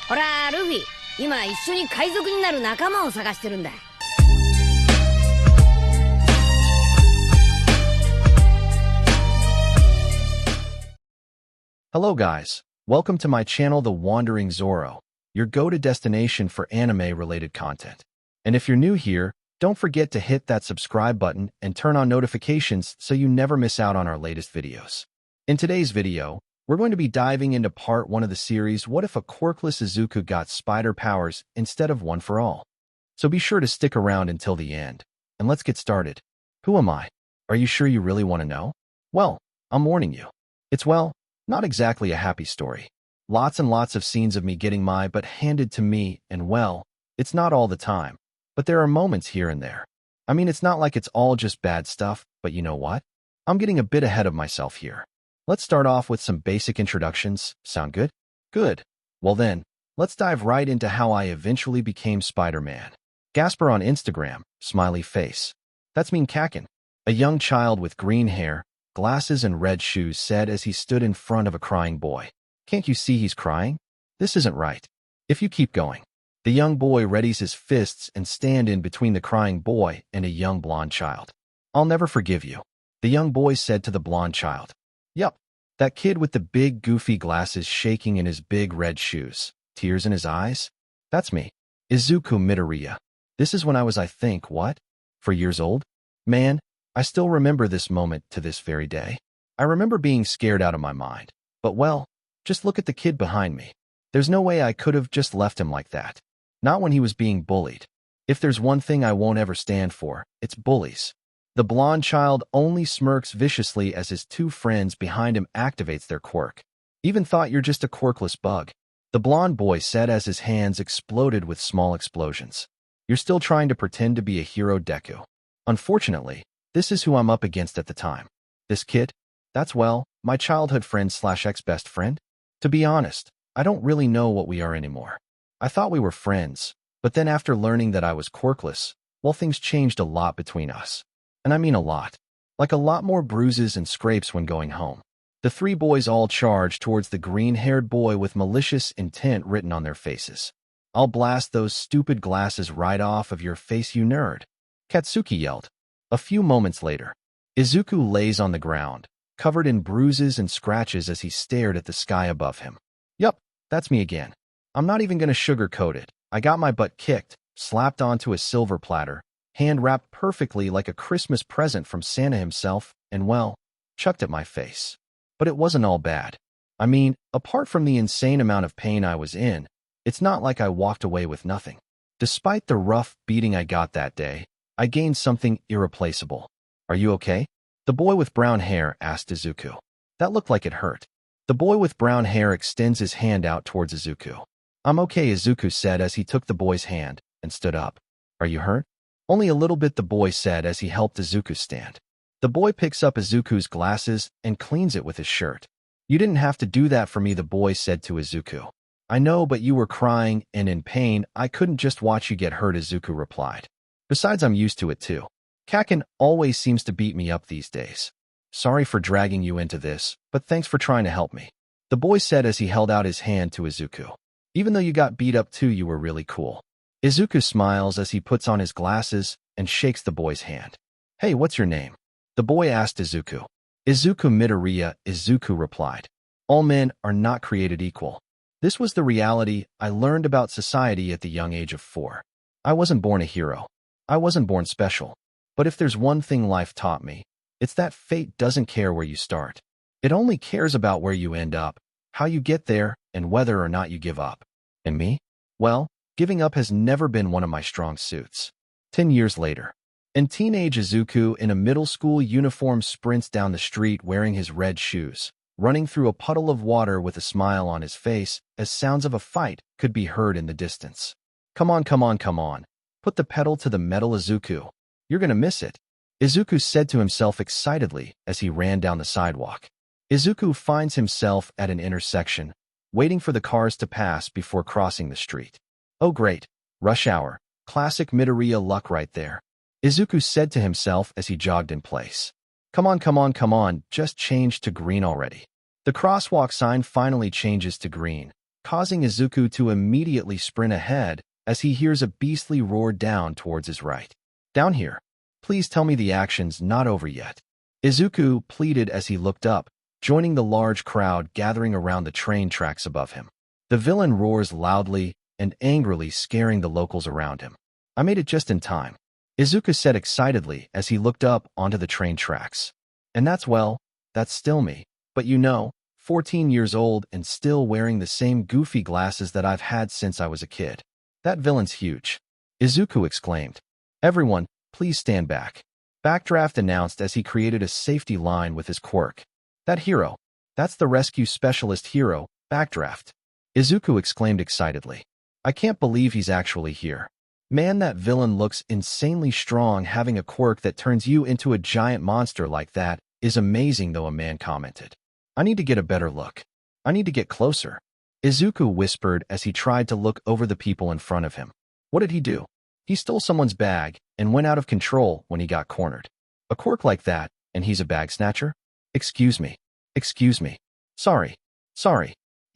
ほら、ルフィ、今一緒に海賊になる仲間を探してるんだ。Hello guys, welcome to my channel The Wandering Zoro, your go-to destination for anime-related content. And if you're new here, don't forget to hit that subscribe button and turn on notifications so you never miss out on our latest videos. In today's video, we're going to be diving into part 1 of the series, What If a Quirkless Izuku Got Spider Powers Instead of One for All? So be sure to stick around until the end, and let's get started. Who am I? Are you sure you really want to know? Well, I'm warning you. It's, well, not exactly a happy story. Lots and lots of scenes of me getting my butt handed to me, and well, it's not all the time. But there are moments here and there. I mean, it's not like it's all just bad stuff, but you know what? I'm getting a bit ahead of myself here. Let's start off with some basic introductions. Sound good? Good. Well then, let's dive right into how I eventually became Spider-Man. Gasper on Instagram, smiley face. That's mean Kakin. A young child with green hair, glasses and red shoes said as he stood in front of a crying boy. Can't you see he's crying? This isn't right. If you keep going. The young boy readies his fists and stand in between the crying boy and a young blonde child. I'll never forgive you. The young boy said to the blonde child. Yup, that kid with the big goofy glasses shaking in his big red shoes, tears in his eyes? That's me. Izuku Midoriya. This is when I was, I think, what? 4 years old? Man, I still remember this moment to this very day. I remember being scared out of my mind. But well, just look at the kid behind me. There's no way I could have just left him like that. Not when he was being bullied. If there's one thing I won't ever stand for, it's bullies. The blonde child only smirks viciously as his 2 friends behind him activates their quirk. Even thought you're just a quirkless bug. The blonde boy said as his hands exploded with small explosions. You're still trying to pretend to be a hero, Deku. Unfortunately, this is who I'm up against at the time. This kid? That's, well, my childhood friend / ex-best friend? To be honest, I don't really know what we are anymore. I thought we were friends, but then after learning that I was quirkless, well, things changed a lot between us. And I mean a lot. Like a lot more bruises and scrapes when going home. The 3 boys all charged towards the green-haired boy with malicious intent written on their faces. I'll blast those stupid glasses right off of your face, you nerd. Katsuki yelled. A few moments later, Izuku lays on the ground, covered in bruises and scratches as he stared at the sky above him. Yup, that's me again. I'm not even gonna sugarcoat it. I got my butt kicked, slapped onto a silver platter, hand-wrapped perfectly like a Christmas present from Santa himself, and well, chucked at my face. But it wasn't all bad. I mean, apart from the insane amount of pain I was in, it's not like I walked away with nothing. Despite the rough beating I got that day, I gained something irreplaceable. Are you okay? The boy with brown hair asked Izuku. That looked like it hurt. The boy with brown hair extends his hand out towards Izuku. I'm okay, Izuku said as he took the boy's hand and stood up. Are you hurt? Only a little bit, the boy said as he helped Izuku stand. The boy picks up Izuku's glasses and cleans it with his shirt. You didn't have to do that for me, the boy said to Izuku. I know, but you were crying and in pain. I couldn't just watch you get hurt, Izuku replied. Besides, I'm used to it too. Kakin always seems to beat me up these days. Sorry for dragging you into this, but thanks for trying to help me. The boy said as he held out his hand to Izuku. Even though you got beat up too, you were really cool. Izuku smiles as he puts on his glasses and shakes the boy's hand. Hey, what's your name? The boy asked Izuku. Izuku Midoriya, Izuku replied. All men are not created equal. This was the reality I learned about society at the young age of 4. I wasn't born a hero. I wasn't born special. But if there's one thing life taught me, it's that fate doesn't care where you start. It only cares about where you end up, how you get there, and whether or not you give up. And me? Well, giving up has never been one of my strong suits. 10 years later, and teenage Izuku in a middle school uniform sprints down the street wearing his red shoes, running through a puddle of water with a smile on his face as sounds of a fight could be heard in the distance. Come on, come on, come on. Put the pedal to the metal, Izuku. You're gonna miss it. Izuku said to himself excitedly as he ran down the sidewalk. Izuku finds himself at an intersection, waiting for the cars to pass before crossing the street. Oh great, rush hour, classic Midoriya luck right there. Izuku said to himself as he jogged in place. Come on, come on, come on, just change to green already. The crosswalk sign finally changes to green, causing Izuku to immediately sprint ahead as he hears a beastly roar down towards his right. Down here. Please tell me the action's not over yet. Izuku pleaded as he looked up, joining the large crowd gathering around the train tracks above him. The villain roars loudly and angrily, scaring the locals around him. I made it just in time, Izuku said excitedly as he looked up onto the train tracks. And that's still me. But 14 years old and still wearing the same goofy glasses that I've had since I was a kid. That villain's huge, Izuku exclaimed. Everyone, please stand back. Backdraft announced as he created a safety line with his quirk. That hero, that's the rescue specialist hero, Backdraft, Izuku exclaimed excitedly. I can't believe he's actually here. Man, that villain looks insanely strong. Having a quirk that turns you into a giant monster like that is amazing though, a man commented. I need to get a better look. I need to get closer, Izuku whispered as he tried to look over the people in front of him. What did he do? He stole someone's bag and went out of control when he got cornered. A quirk like that, and he's a bag snatcher? Excuse me. Sorry.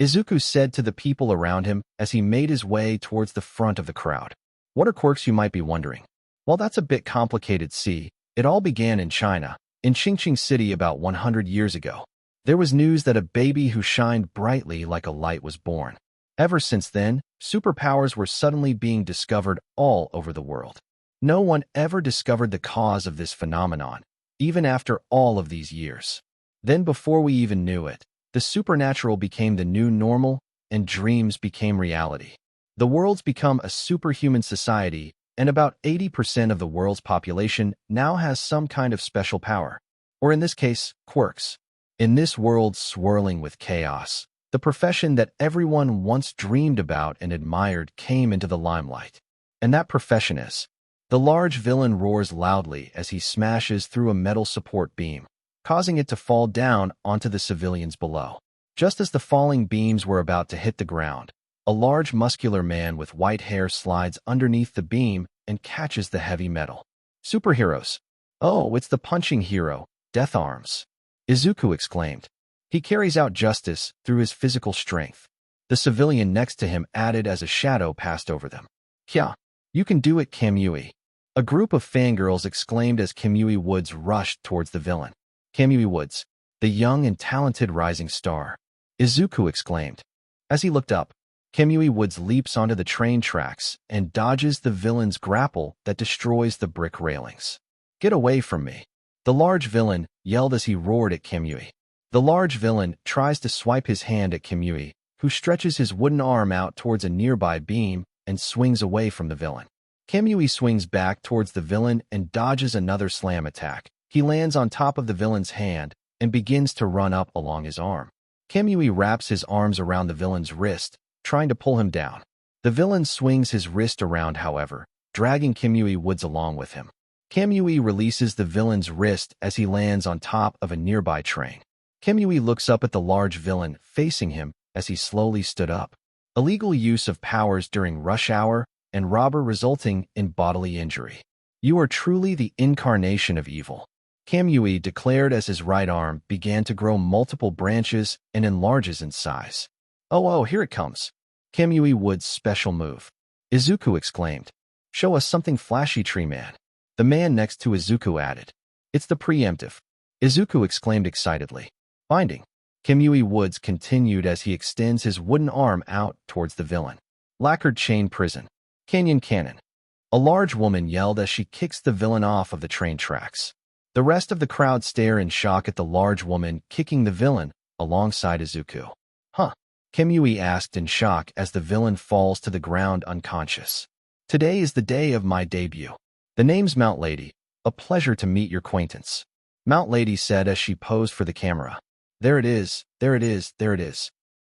Izuku said to the people around him as he made his way towards the front of the crowd. What are quirks, you might be wondering? Well, that's a bit complicated. See, it all began in China, in Qingqing City about 100 years ago. There was news that a baby who shined brightly like a light was born. Ever since then, superpowers were suddenly being discovered all over the world. No one ever discovered the cause of this phenomenon, even after all of these years. Then before we even knew it, the supernatural became the new normal and dreams became reality. The world's become a superhuman society, and about 80% of the world's population now has some kind of special power, or in this case, quirks. In this world swirling with chaos, the profession that everyone once dreamed about and admired came into the limelight. And that profession is. The large villain roars loudly as he smashes through a metal support beam, causing it to fall down onto the civilians below. Just as the falling beams were about to hit the ground, a large muscular man with white hair slides underneath the beam and catches the heavy metal. Superheroes. Oh, it's the punching hero, Death Arms, Izuku exclaimed. He carries out justice through his physical strength. The civilian next to him added as a shadow passed over them. Kya, you can do it, Kamui. A group of fangirls exclaimed as Kamui Woods rushed towards the villain. Kamui Woods, the young and talented rising star, Izuku exclaimed. As he looked up, Kamui Woods leaps onto the train tracks and dodges the villain's grapple that destroys the brick railings. Get away from me, the large villain yelled as he roared at Kamui. The large villain tries to swipe his hand at Kamui, who stretches his wooden arm out towards a nearby beam and swings away from the villain. Kamui swings back towards the villain and dodges another slam attack. He lands on top of the villain's hand and begins to run up along his arm. Kamui wraps his arms around the villain's wrist, trying to pull him down. The villain swings his wrist around, however, dragging Kamui Woods along with him. Kamui releases the villain's wrist as he lands on top of a nearby train. Kamui looks up at the large villain facing him as he slowly stood up. Illegal use of powers during rush hour and robber resulting in bodily injury. You are truly the incarnation of evil, Kamui declared as his right arm began to grow multiple branches and enlarges in size. Oh, here it comes. Kamui Woods' special move, Izuku exclaimed. Show us something flashy, Tree Man. The man next to Izuku added. It's the preemptive, Izuku exclaimed excitedly. Binding, Kamui Woods continued as he extends his wooden arm out towards the villain. Lacquered chain prison. Canyon cannon. A large woman yelled as she kicks the villain off of the train tracks. The rest of the crowd stare in shock at the large woman kicking the villain alongside Izuku. Huh? Kamui asked in shock as the villain falls to the ground unconscious. Today is the day of my debut. The name's Mount Lady. A pleasure to meet your acquaintance, Mount Lady said as she posed for the camera. There it is.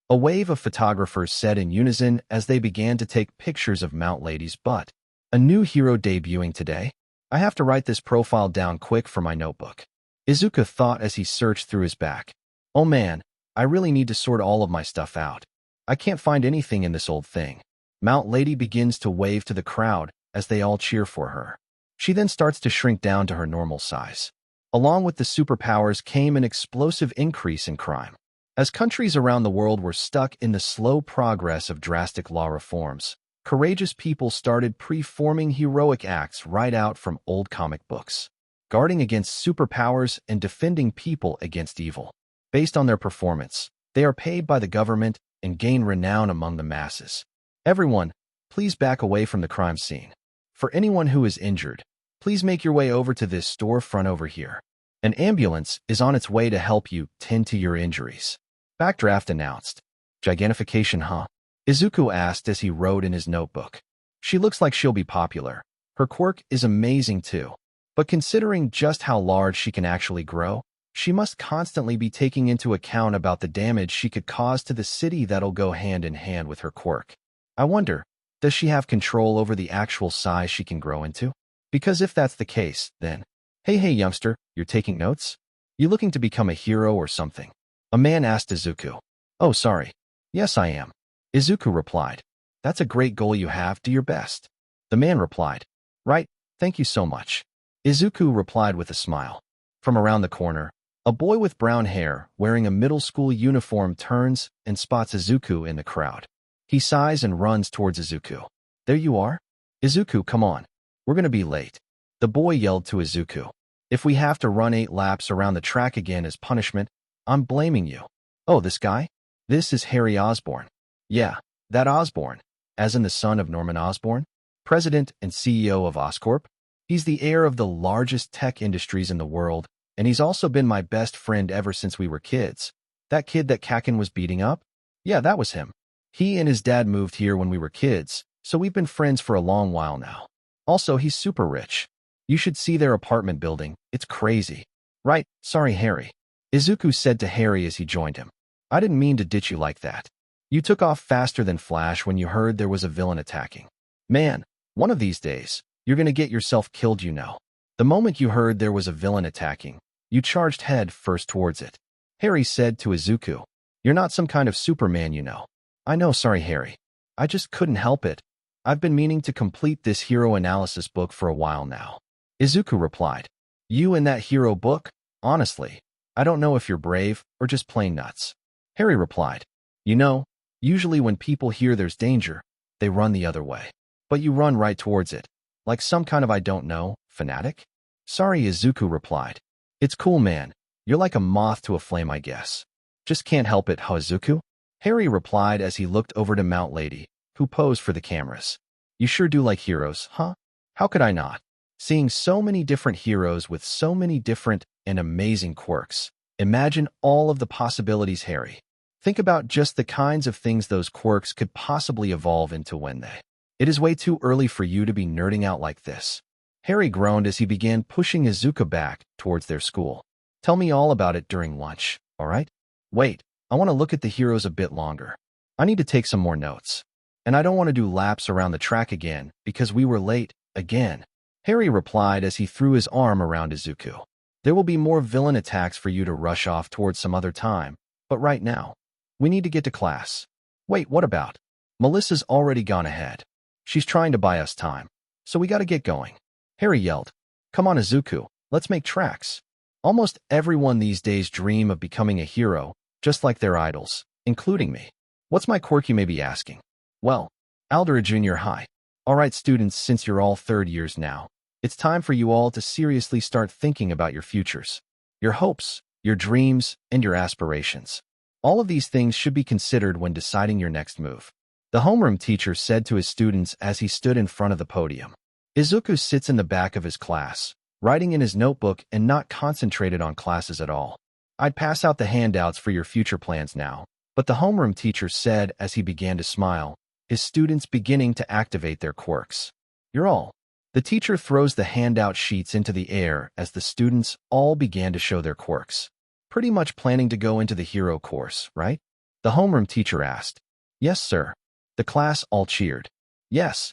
A wave of photographers said in unison as they began to take pictures of Mount Lady's butt. A new hero debuting today? I have to write this profile down quick for my notebook, Izuku thought as he searched through his back. Oh man, I really need to sort all of my stuff out. I can't find anything in this old thing. Mount Lady begins to wave to the crowd as they all cheer for her. She then starts to shrink down to her normal size. Along with the superpowers came an explosive increase in crime. As countries around the world were stuck in the slow progress of drastic law reforms, courageous people started performing heroic acts right out from old comic books, guarding against superpowers and defending people against evil. Based on their performance, they are paid by the government and gain renown among the masses. Everyone, please back away from the crime scene. For anyone who is injured, please make your way over to this storefront over here. An ambulance is on its way to help you tend to your injuries. Backdraft announced. Gigantification, huh? Izuku asked as he wrote in his notebook. She looks like she'll be popular. Her quirk is amazing too. But considering just how large she can actually grow, she must constantly be taking into account about the damage she could cause to the city that'll go hand in hand with her quirk. I wonder, does she have control over the actual size she can grow into? Because if that's the case, then, hey youngster, you're taking notes? You looking to become a hero or something? A man asked Izuku. Oh, sorry. Yes, I am. Izuku replied. That's a great goal you have, do your best. The man replied. Right, thank you so much. Izuku replied with a smile. From around the corner, a boy with brown hair, wearing a middle school uniform turns and spots Izuku in the crowd. He sighs and runs towards Izuku. There you are? Izuku, come on. We're gonna be late. The boy yelled to Izuku. If we have to run 8 laps around the track again as punishment, I'm blaming you. Oh, this guy? This is Harry Osborne. Yeah, that Osborne, as in the son of Norman Osborne, president and CEO of Oscorp. He's the heir of the largest tech industries in the world, and he's also been my best friend ever since we were kids. That kid that Kakin was beating up? Yeah, that was him. He and his dad moved here when we were kids, so we've been friends for a long while now. Also, he's super rich. You should see their apartment building. It's crazy. Right, sorry, Harry. Izuku said to Harry as he joined him. I didn't mean to ditch you like that. You took off faster than Flash when you heard there was a villain attacking. Man, one of these days, you're gonna get yourself killed, you know. The moment you heard there was a villain attacking, you charged head first towards it. Harry said to Izuku. You're not some kind of Superman, you know. I know, sorry, Harry. I just couldn't help it. I've been meaning to complete this hero analysis book for a while now. Izuku replied. You and that hero book? Honestly, I don't know if you're brave or just plain nuts. Harry replied. You know, usually when people hear there's danger, they run the other way. But you run right towards it. Like some kind of I don't know, fanatic? Sorry, Izuku replied. It's cool, man. You're like a moth to a flame, I guess. Just can't help it, huh, Izuku? Harry replied as he looked over to Mount Lady, who posed for the cameras. You sure do like heroes, huh? How could I not? Seeing so many different heroes with so many different and amazing quirks. Imagine all of the possibilities, Harry. Think about just the kinds of things those quirks could possibly evolve into one day. It is way too early for you to be nerding out like this. Harry groaned as he began pushing Izuku back towards their school. Tell me all about it during lunch, all right? Wait, I want to look at the heroes a bit longer. I need to take some more notes. And I don't want to do laps around the track again because we were late, again. Harry replied as he threw his arm around Izuku. There will be more villain attacks for you to rush off towards some other time, but right now, we need to get to class. Wait, what about? Melissa's already gone ahead. She's trying to buy us time, so we gotta get going. Harry yelled. Come on, Izuku, let's make tracks. Almost everyone these days dream of becoming a hero, just like their idols, including me. What's my quirk, you may be asking? Well, Aldera Junior High. Alright students, since you're all third years now, it's time for you all to seriously start thinking about your futures, your hopes, your dreams, and your aspirations. All of these things should be considered when deciding your next move. The homeroom teacher said to his students as he stood in front of the podium. Izuku sits in the back of his class, writing in his notebook and not concentrated on classes at all. I'd pass out the handouts for your future plans now, but the homeroom teacher said as he began to smile, his students beginning to activate their quirks. You're all. The teacher throws the handout sheets into the air as the students all began to show their quirks. Pretty much planning to go into the hero course, right? The homeroom teacher asked. Yes, sir. The class all cheered. Yes,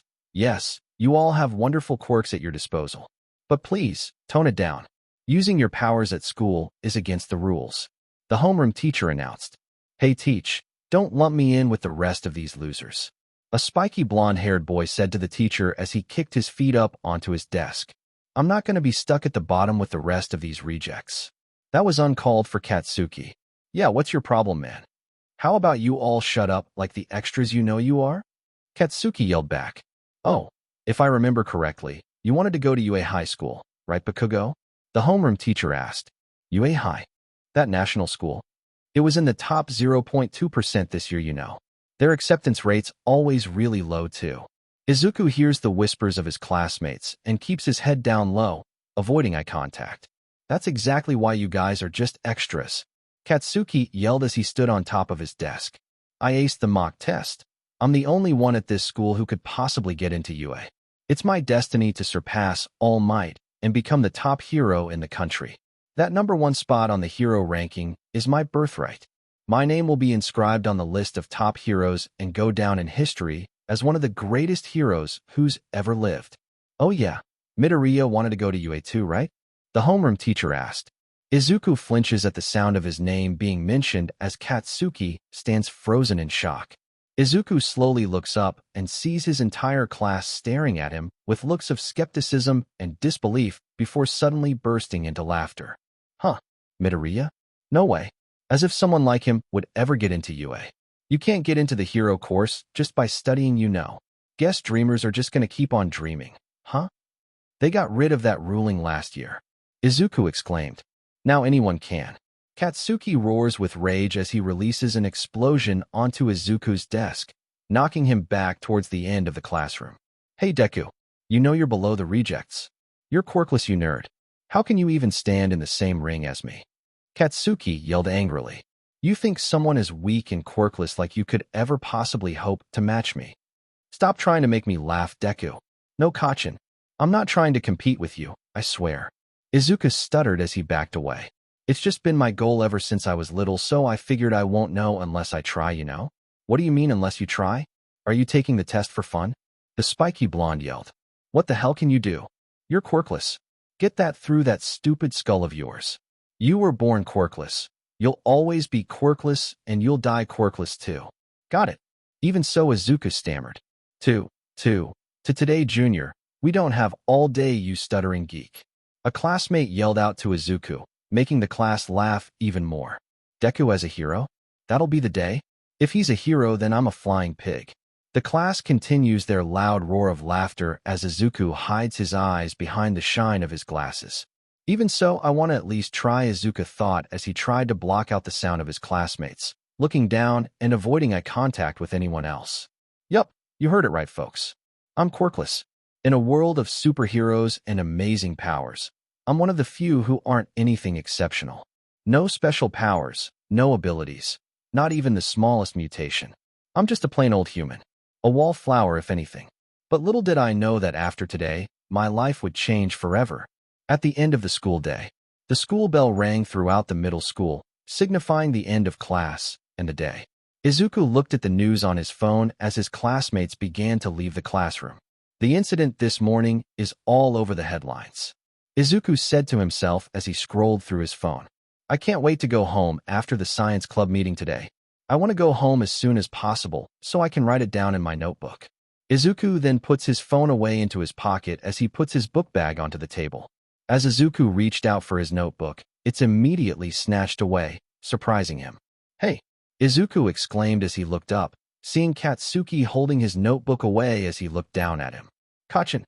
you all have wonderful quirks at your disposal. But please, tone it down. Using your powers at school is against the rules. The homeroom teacher announced. Hey teach, don't lump me in with the rest of these losers. A spiky blonde-haired boy said to the teacher as he kicked his feet up onto his desk. I'm not going to be stuck at the bottom with the rest of these rejects. That was uncalled for, Katsuki. Yeah, what's your problem, man? How about you all shut up like the extras you know you are? Katsuki yelled back. Oh, if I remember correctly, you wanted to go to UA High School, right, Bakugo? The homeroom teacher asked. UA High? That national school? It was in the top 0.2% this year, you know. Their acceptance rate's always really low, too. Izuku hears the whispers of his classmates and keeps his head down low, avoiding eye contact. That's exactly why you guys are just extras. Katsuki yelled as he stood on top of his desk. I aced the mock test. I'm the only one at this school who could possibly get into UA. It's my destiny to surpass All Might and become the top hero in the country. That #1 spot on the hero ranking is my birthright. My name will be inscribed on the list of top heroes and go down in history as one of the greatest heroes who's ever lived. Oh yeah, Midoriya wanted to go to UA too, right? The homeroom teacher asked. Izuku flinches at the sound of his name being mentioned as Katsuki stands frozen in shock. Izuku slowly looks up and sees his entire class staring at him with looks of skepticism and disbelief before suddenly bursting into laughter. Huh, Midoriya? No way. As if someone like him would ever get into UA. You can't get into the hero course just by studying, you know. Guess dreamers are just gonna keep on dreaming, huh? They got rid of that ruling last year. Izuku exclaimed. Now anyone can. Katsuki roars with rage as he releases an explosion onto Izuku's desk, knocking him back towards the end of the classroom. Hey Deku, you know you're below the rejects. You're Quirkless, you nerd. How can you even stand in the same ring as me? Katsuki yelled angrily. You think someone as weak and Quirkless like you could ever possibly hope to match me? Stop trying to make me laugh, Deku. No Kachin. I'm not trying to compete with you, I swear. Izuku stuttered as he backed away. It's just been my goal ever since I was little, so I figured I won't know unless I try, you know? What do you mean unless you try? Are you taking the test for fun? The spiky blonde yelled. What the hell can you do? You're Quirkless. Get that through that stupid skull of yours. You were born Quirkless. You'll always be Quirkless, and you'll die Quirkless too. Got it. Even so, Izuku stammered. To today, Junior, we don't have all day, you stuttering geek. A classmate yelled out to Izuku, making the class laugh even more. Deku as a hero? That'll be the day? If he's a hero, then I'm a flying pig. The class continues their loud roar of laughter as Izuku hides his eyes behind the shine of his glasses. Even so, I want to at least try, Izuku thought as he tried to block out the sound of his classmates, looking down and avoiding eye contact with anyone else. Yup, you heard it right, folks. I'm Quirkless. In a world of superheroes and amazing powers, I'm one of the few who aren't anything exceptional. No special powers, no abilities, not even the smallest mutation. I'm just a plain old human. A wallflower, if anything. But little did I know that after today, my life would change forever. At the end of the school day, the school bell rang throughout the middle school, signifying the end of class and the day. Izuku looked at the news on his phone as his classmates began to leave the classroom. The incident this morning is all over the headlines. Izuku said to himself as he scrolled through his phone. I can't wait to go home after the science club meeting today. I want to go home as soon as possible so I can write it down in my notebook. Izuku then puts his phone away into his pocket as he puts his book bag onto the table. As Izuku reached out for his notebook, it's immediately snatched away, surprising him. Hey! Izuku exclaimed as he looked up, seeing Katsuki holding his notebook away as he looked down at him. Kachin,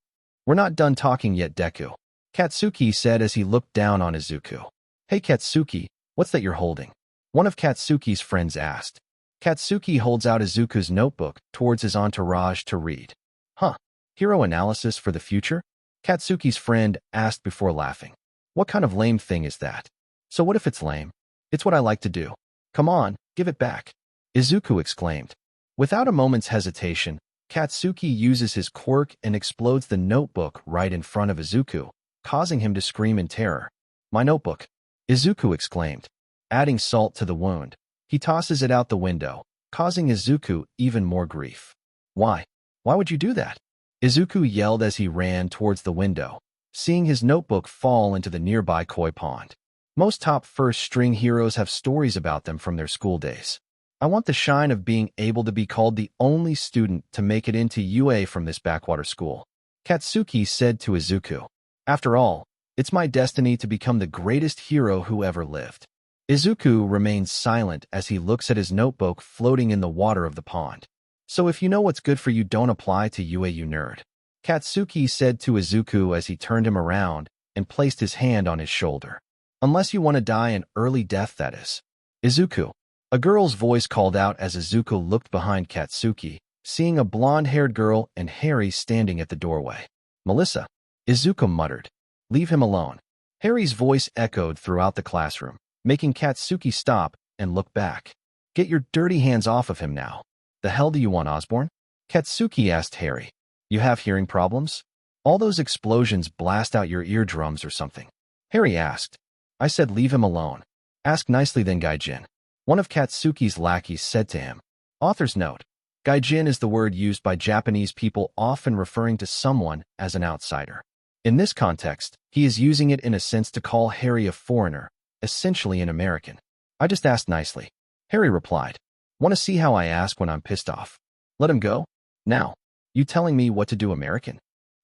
we're not done talking yet, Deku. Katsuki said as he looked down on Izuku. Hey Katsuki, what's that you're holding? One of Katsuki's friends asked. Katsuki holds out Izuku's notebook towards his entourage to read. Huh, hero analysis for the future? Katsuki's friend asked before laughing. What kind of lame thing is that? So what if it's lame? It's what I like to do. Come on, give it back. Izuku exclaimed. Without a moment's hesitation, Katsuki uses his quirk and explodes the notebook right in front of Izuku, causing him to scream in terror. My notebook! Izuku exclaimed. Adding salt to the wound, he tosses it out the window, causing Izuku even more grief. Why? Why would you do that? Izuku yelled as he ran towards the window, seeing his notebook fall into the nearby koi pond. Most top first-string heroes have stories about them from their school days. I want the shine of being able to be called the only student to make it into UA from this backwater school. Katsuki said to Izuku. After all, it's my destiny to become the greatest hero who ever lived. Izuku remains silent as he looks at his notebook floating in the water of the pond. So if you know what's good for you, don't apply to UA, you nerd. Katsuki said to Izuku as he turned him around and placed his hand on his shoulder. Unless you want to die an early death, that is. Izuku. A girl's voice called out as Izuku looked behind Katsuki, seeing a blonde-haired girl and Harry standing at the doorway. Melissa. Izuku muttered. Leave him alone. Harry's voice echoed throughout the classroom, making Katsuki stop and look back. Get your dirty hands off of him now. The hell do you want, Osborne? Katsuki asked Harry. You have hearing problems? All those explosions blast out your eardrums or something? Harry asked. I said leave him alone. Ask nicely then, Gaijin. One of Katsuki's lackeys said to him. Author's note. Gaijin is the word used by Japanese people often referring to someone as an outsider. In this context, he is using it in a sense to call Harry a foreigner, essentially an American. I just asked nicely. Harry replied. Want to see how I ask when I'm pissed off? Let him go? Now. You telling me what to do, American?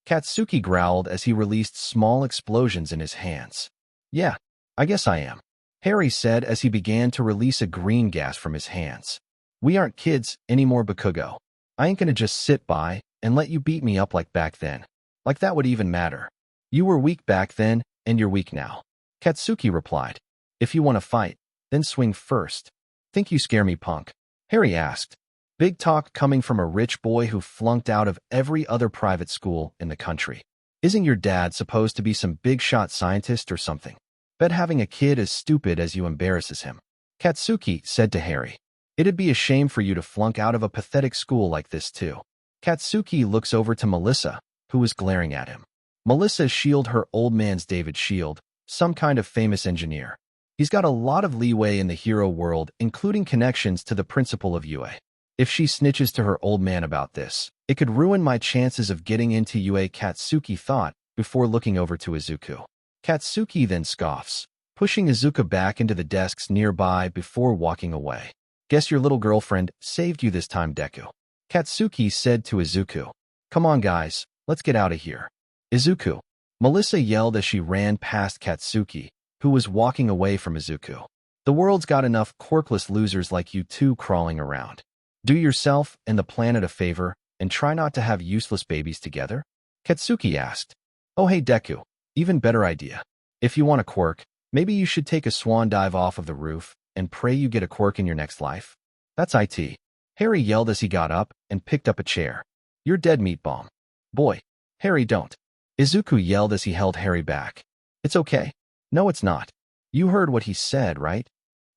Katsuki growled as he released small explosions in his hands. Yeah, I guess I am. Harry said as he began to release a green gas from his hands. We aren't kids anymore, Bakugo. I ain't gonna just sit by and let you beat me up like back then. Like that would even matter. You were weak back then, and you're weak now. Katsuki replied. If you want to fight, then swing first. Think you scare me, punk? Harry asked. Big talk coming from a rich boy who flunked out of every other private school in the country. Isn't your dad supposed to be some big-shot scientist or something? Bet having a kid as stupid as you embarrasses him. Katsuki said to Harry. It'd be a shame for you to flunk out of a pathetic school like this too. Katsuki looks over to Melissa, who is glaring at him. Melissa shielded her old man's David Shield, some kind of famous engineer. He's got a lot of leeway in the hero world, including connections to the principal of UA. If she snitches to her old man about this, it could ruin my chances of getting into UA, Katsuki thought, before looking over to Izuku. Katsuki then scoffs, pushing Izuku back into the desks nearby before walking away. Guess your little girlfriend saved you this time, Deku. Katsuki said to Izuku. Come on, guys, let's get out of here. Izuku. Melissa yelled as she ran past Katsuki, who was walking away from Izuku. The world's got enough quirkless losers like you two crawling around. Do yourself and the planet a favor and try not to have useless babies together? Katsuki asked. Oh hey Deku, even better idea. If you want a quirk, maybe you should take a swan dive off of the roof and pray you get a quirk in your next life. That's IT. Harry yelled as he got up and picked up a chair. You're dead, meat bomb. Boy. Harry, don't. Izuku yelled as he held Harry back. It's okay. No, it's not. You heard what he said, right?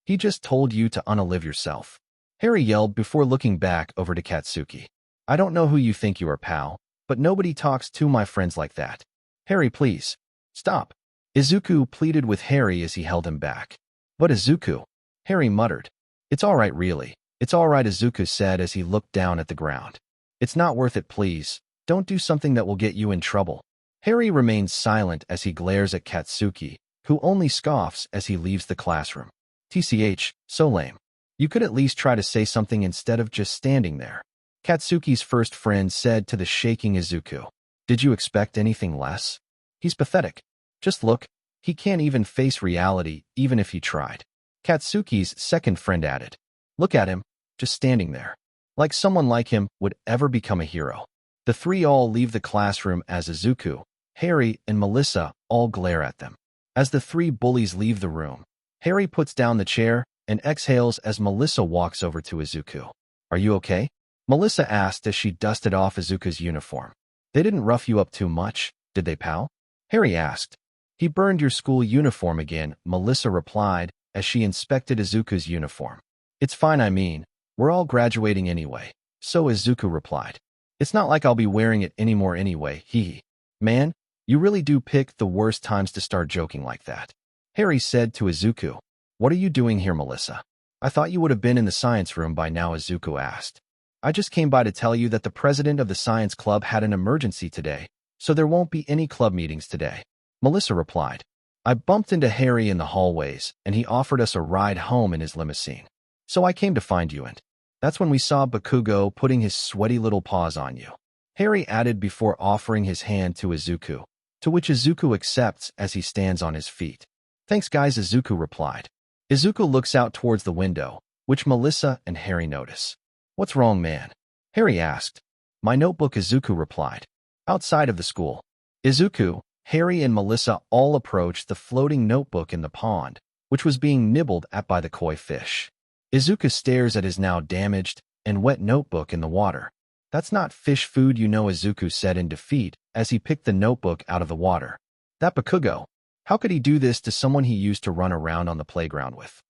He just told you to unalive yourself. Harry yelled before looking back over to Katsuki. I don't know who you think you are, pal, but nobody talks to my friends like that. Harry, please. Stop. Izuku pleaded with Harry as he held him back. But Izuku, Harry muttered. It's all right, really. It's all right, Izuku said as he looked down at the ground. It's not worth it, please. Don't do something that will get you in trouble. Harry remains silent as he glares at Katsuki, who only scoffs as he leaves the classroom. TCH, so lame. You could at least try to say something instead of just standing there. Katsuki's first friend said to the shaking Izuku. Did you expect anything less? He's pathetic. Just look, he can't even face reality even if he tried. Katsuki's second friend added. Look at him, just standing there. Like someone like him would ever become a hero. The three all leave the classroom as Izuku, Harry, and Melissa all glare at them. As the three bullies leave the room, Harry puts down the chair and exhales as Melissa walks over to Izuku. Are you okay? Melissa asked as she dusted off Izuku's uniform. They didn't rough you up too much, did they, pal? Harry asked. He burned your school uniform again, Melissa replied as she inspected Izuku's uniform. It's fine, I mean, we're all graduating anyway, so Izuku replied. It's not like I'll be wearing it anymore anyway, hee. Man, you really do pick the worst times to start joking like that. Harry said to Izuku. What are you doing here, Melissa? I thought you would have been in the science room by now, Izuku asked. I just came by to tell you that the president of the science club had an emergency today, so there won't be any club meetings today. Melissa replied. I bumped into Harry in the hallways, and he offered us a ride home in his limousine. So I came to find you, and that's when we saw Bakugo putting his sweaty little paws on you. Harry added before offering his hand to Izuku, to which Izuku accepts as he stands on his feet. Thanks guys, Izuku replied. Izuku looks out towards the window, which Melissa and Harry notice. What's wrong, man? Harry asked. My notebook, Izuku replied. Outside of the school, Izuku, Harry, and Melissa all approached the floating notebook in the pond, which was being nibbled at by the koi fish. Izuku stares at his now damaged and wet notebook in the water. That's not fish food, you know, Izuku said in defeat as he picked the notebook out of the water. That Bakugo. How could he do this to someone he used to run around on the playground with?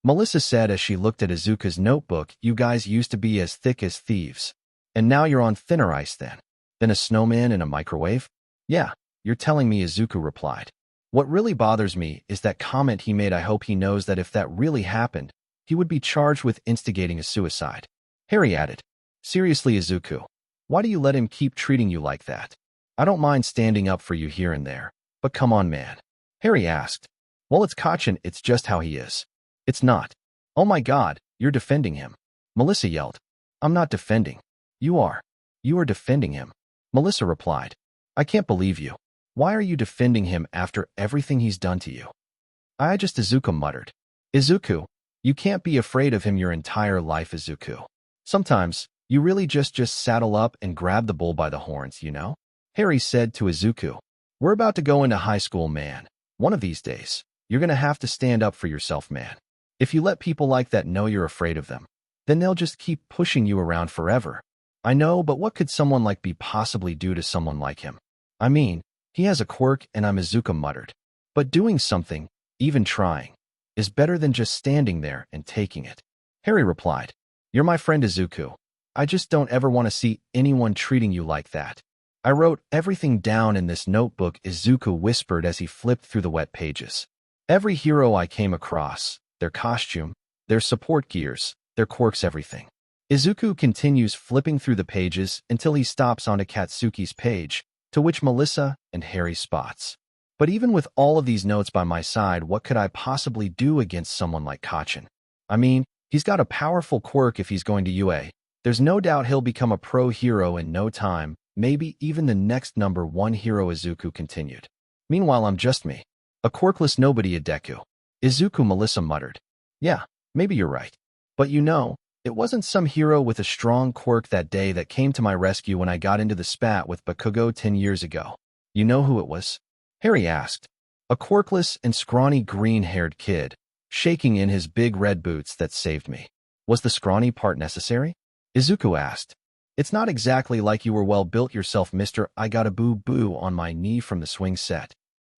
Melissa said as she looked at Izuku's notebook. You guys used to be as thick as thieves. And now you're on thinner ice then. Then a snowman in a microwave? Yeah, you're telling me, Izuku replied. What really bothers me is that comment he made. I hope he knows that if that really happened, he would be charged with instigating a suicide. Harry added. Seriously, Izuku, why do you let him keep treating you like that? I don't mind standing up for you here and there, but come on, man. Harry asked. Well, it's Kachin, it's just how he is. It's not. Oh my God, you're defending him. Melissa yelled. I'm not defending. You are. You are defending him. Melissa replied. I can't believe you. Why are you defending him after everything he's done to you? Izuku muttered. Izuku, you can't be afraid of him your entire life, Izuku. Sometimes, you really just saddle up and grab the bull by the horns, you know? Harry said to Izuku. We're about to go into high school, man. One of these days, you're gonna have to stand up for yourself, man. If you let people like that know you're afraid of them, then they'll just keep pushing you around forever. I know, but what could someone like me possibly do to someone like him? I mean, he has a quirk, and Izuku muttered. But doing something, even trying, is better than just standing there and taking it. Harry replied. You're my friend, Izuku. I just don't ever want to see anyone treating you like that. I wrote everything down in this notebook, Izuku whispered as he flipped through the wet pages. Every hero I came across, their costume, their support gears, their quirks, everything. Izuku continues flipping through the pages until he stops onto Katsuki's page, to which Melissa and Harry spots. But even with all of these notes by my side, what could I possibly do against someone like Kachin? I mean, he's got a powerful quirk. If he's going to UA, there's no doubt he'll become a pro hero in no time, maybe even the next #1 hero, Izuku continued. Meanwhile, I'm just me. A quirkless nobody, a Deku. Izuku, Melissa muttered. Yeah, maybe you're right. But you know, it wasn't some hero with a strong quirk that day that came to my rescue when I got into the spat with Bakugo 10 years ago. You know who it was? Harry asked. A quirkless and scrawny green-haired kid, shaking in his big red boots, that saved me. Was the scrawny part necessary? Izuku asked. It's not exactly like you were well built yourself, mister. I got a boo-boo on my knee from the swing set.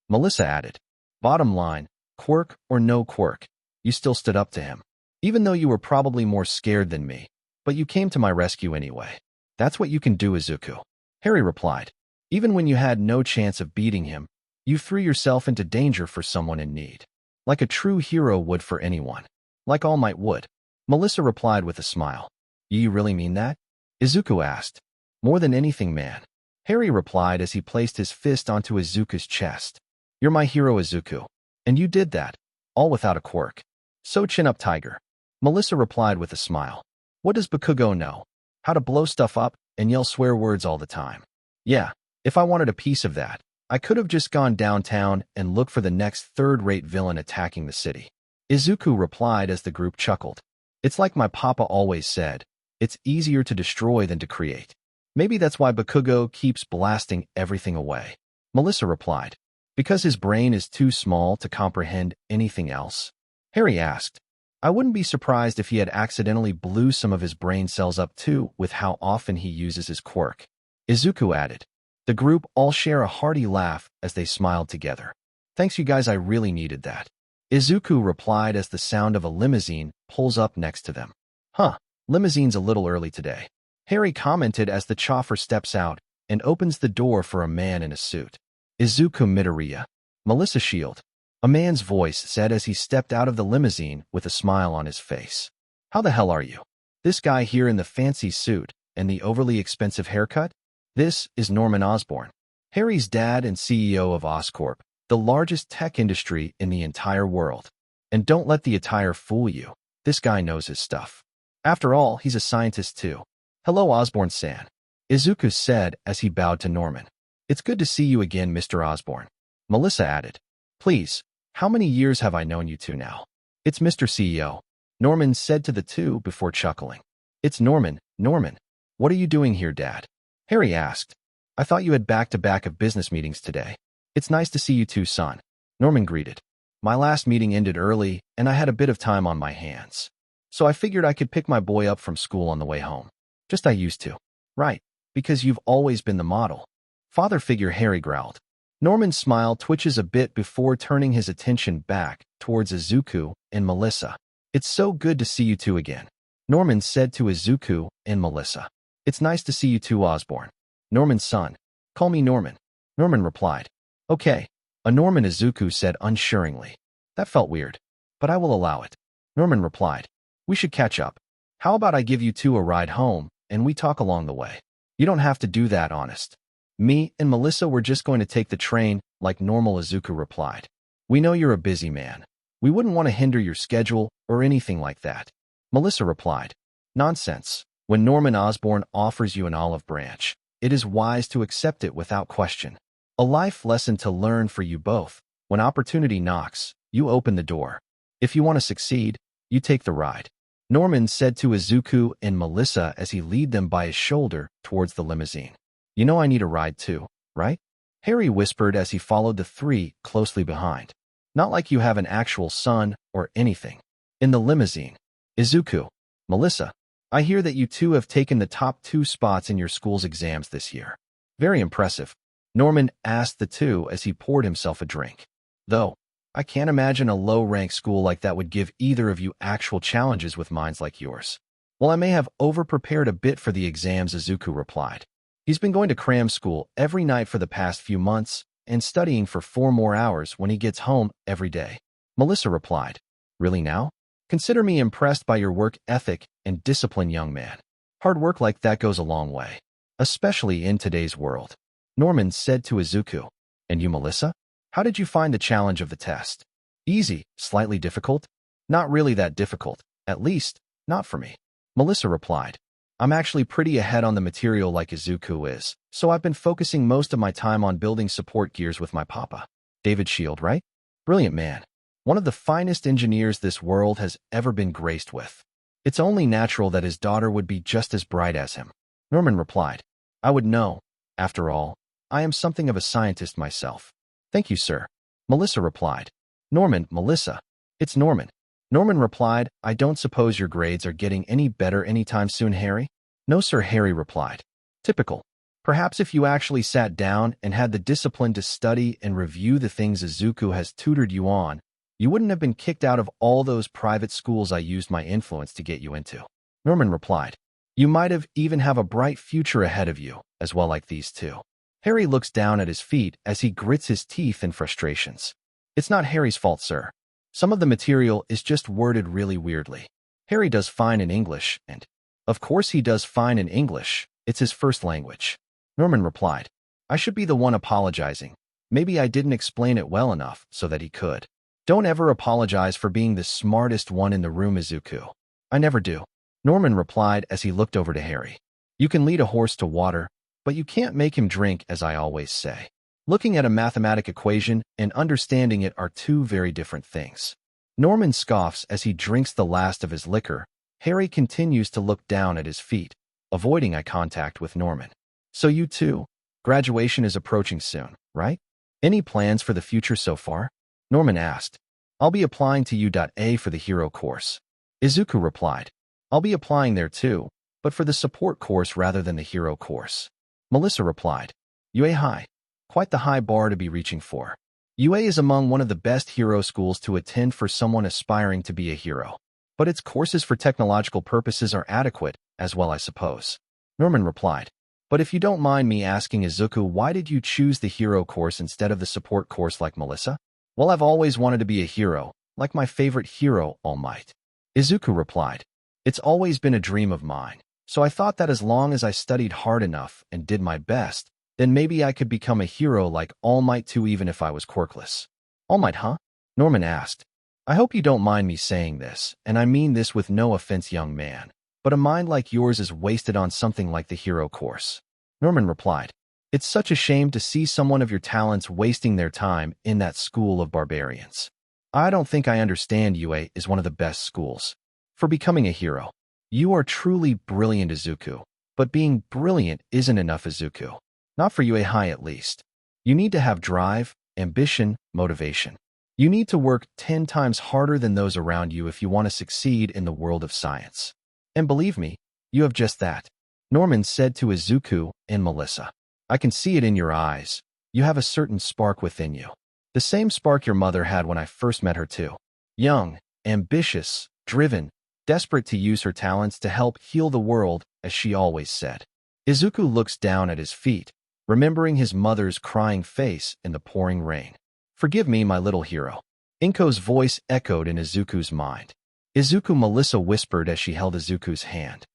Melissa added. Bottom line, quirk or no quirk, you still stood up to him. Even though you were probably more scared than me, but you came to my rescue anyway. That's what you can do, Izuku. Harry replied. Even when you had no chance of beating him, you threw yourself into danger for someone in need. Like a true hero would for anyone. Like All Might would. Melissa replied with a smile. You really mean that? Izuku asked. More than anything, man. Harry replied as he placed his fist onto Izuku's chest. You're my hero, Izuku. And you did that, all without a quirk. So chin up, tiger. Melissa replied with a smile. What does Bakugo know? How to blow stuff up and yell swear words all the time. Yeah, if I wanted a piece of that, I could have just gone downtown and looked for the next third-rate villain attacking the city. Izuku replied as the group chuckled. It's like my papa always said, it's easier to destroy than to create. Maybe that's why Bakugo keeps blasting everything away. Melissa replied. Because his brain is too small to comprehend anything else. Harry asked. I wouldn't be surprised if he had accidentally blew some of his brain cells up too with how often he uses his quirk. Izuku added. The group all share a hearty laugh as they smiled together. Thanks, you guys, I really needed that. Izuku replied as the sound of a limousine pulls up next to them. Huh, limousine's a little early today. Harry commented as the chauffeur steps out and opens the door for a man in a suit. Izuku, Midoriya. Melissa Shield. A man's voice said as he stepped out of the limousine with a smile on his face. How the hell are you? This guy here in the fancy suit and the overly expensive haircut? This is Norman Osborne, Harry's dad and CEO of Oscorp, the largest tech industry in the entire world. And don't let the attire fool you. This guy knows his stuff. After all, he's a scientist too. Hello, Osborne-san. Izuku said as he bowed to Norman. It's good to see you again, Mr. Osborne. Melissa added. Please, how many years have I known you two now? It's Mr. CEO, Norman said to the two before chuckling. It's Norman. Norman, what are you doing here, Dad? Harry asked. I thought you had back-to-back of business meetings today. It's nice to see you too, son. Norman greeted. My last meeting ended early, and I had a bit of time on my hands. So I figured I could pick my boy up from school on the way home. Just I used to. Right, because you've always been the model. Father figure, Harry growled. Norman's smile twitches a bit before turning his attention back towards Izuku and Melissa. It's so good to see you two again, Norman said to Izuku and Melissa. It's nice to see you too, Osborne. Norman's son. Call me Norman. Norman replied. Okay. Norman, Izuku said unssuringly. That felt weird, but I will allow it. Norman replied. We should catch up. How about I give you two a ride home, and we talk along the way? You don't have to do that, honest. Me and Melissa were just going to take the train, like normal, Izuku replied. We know you're a busy man. We wouldn't want to hinder your schedule or anything like that. Melissa replied. Nonsense. When Norman Osborne offers you an olive branch, it is wise to accept it without question. A life lesson to learn for you both. When opportunity knocks, you open the door. If you want to succeed, you take the ride. Norman said to Izuku and Melissa as he led them by his shoulder towards the limousine. You know I need a ride too, right? Harry whispered as he followed the three closely behind. Not like you have an actual son or anything. In the limousine, Izuku, Melissa, I hear that you two have taken the top 2 spots in your school's exams this year. Very impressive. Norman asked the two as he poured himself a drink. Though, I can't imagine a low-ranked school like that would give either of you actual challenges with minds like yours. Well, I may have over-prepared a bit for the exams, Izuku replied. He's been going to cram school every night for the past few months and studying for 4 more hours when he gets home every day. Melissa replied. Really now? Consider me impressed by your work ethic and discipline, young man. Hard work like that goes a long way, especially in today's world. Norman said to Izuku. And you, Melissa? How did you find the challenge of the test? Easy, slightly difficult? Not really that difficult, at least, not for me. Melissa replied. I'm actually pretty ahead on the material like Izuku is, so I've been focusing most of my time on building support gears with my papa. David Shield, right? Brilliant man. One of the finest engineers this world has ever been graced with. It's only natural that his daughter would be just as bright as him. Norman replied. I would know. After all, I am something of a scientist myself. Thank you, sir. Melissa replied. Norman, Melissa. It's Norman. Norman replied, I don't suppose your grades are getting any better anytime soon, Harry? No, sir, Harry replied. Typical. Perhaps if you actually sat down and had the discipline to study and review the things Izuku has tutored you on, you wouldn't have been kicked out of all those private schools I used my influence to get you into. Norman replied. You might have even have a bright future ahead of you, as well like these two. Harry looks down at his feet as he grits his teeth in frustrations. It's not Harry's fault, sir. Some of the material is just worded really weirdly. Harry does fine in English, and, of course he does fine in English. It's his first language. Norman replied. I should be the one apologizing. Maybe I didn't explain it well enough so that he could. Don't ever apologize for being the smartest one in the room, Izuku. I never do. Norman replied as he looked over to Harry. You can lead a horse to water, but you can't make him drink, as I always say. Looking at a mathematic equation and understanding it are two very different things. Norman scoffs as he drinks the last of his liquor. Harry continues to look down at his feet, avoiding eye contact with Norman. So you two, graduation is approaching soon, right? Any plans for the future so far? Norman asked. I'll be applying to U.A for the hero course. Izuku replied. I'll be applying there too, but for the support course rather than the hero course. Melissa replied. UA high. Quite the high bar to be reaching for. UA is among one of the best hero schools to attend for someone aspiring to be a hero. But its courses for technological purposes are adequate, as well I suppose. Norman replied. But if you don't mind me asking, Izuku, why did you choose the hero course instead of the support course like Melissa? Well, I've always wanted to be a hero, like my favorite hero, All Might. Izuku replied. It's always been a dream of mine. So I thought that as long as I studied hard enough and did my best, then maybe I could become a hero like All Might too, even if I was quirkless. All Might, huh? Norman asked. I hope you don't mind me saying this, and I mean this with no offense, young man, but a mind like yours is wasted on something like the hero course. Norman replied. It's such a shame to see someone of your talents wasting their time in that school of barbarians. I don't think I understand. UA is one of the best schools for becoming a hero. You are truly brilliant, Izuku. But being brilliant isn't enough, Izuku. Not for UA High, at least. You need to have drive, ambition, motivation. You need to work 10 times harder than those around you if you want to succeed in the world of science. And believe me, you have just that. Norman said to Izuku and Melissa. I can see it in your eyes. You have a certain spark within you. The same spark your mother had when I first met her too. Young, ambitious, driven, desperate to use her talents to help heal the world, as she always said. Izuku looks down at his feet, remembering his mother's crying face in the pouring rain. Forgive me, my little hero. Inko's voice echoed in Izuku's mind. Izuku, Melissa whispered as she held Izuku's hand.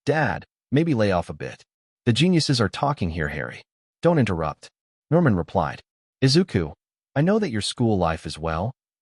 Dad, maybe lay off a bit. The geniuses are talking here, Harry. Don't interrupt. Norman replied. Izuku, I know that your school life is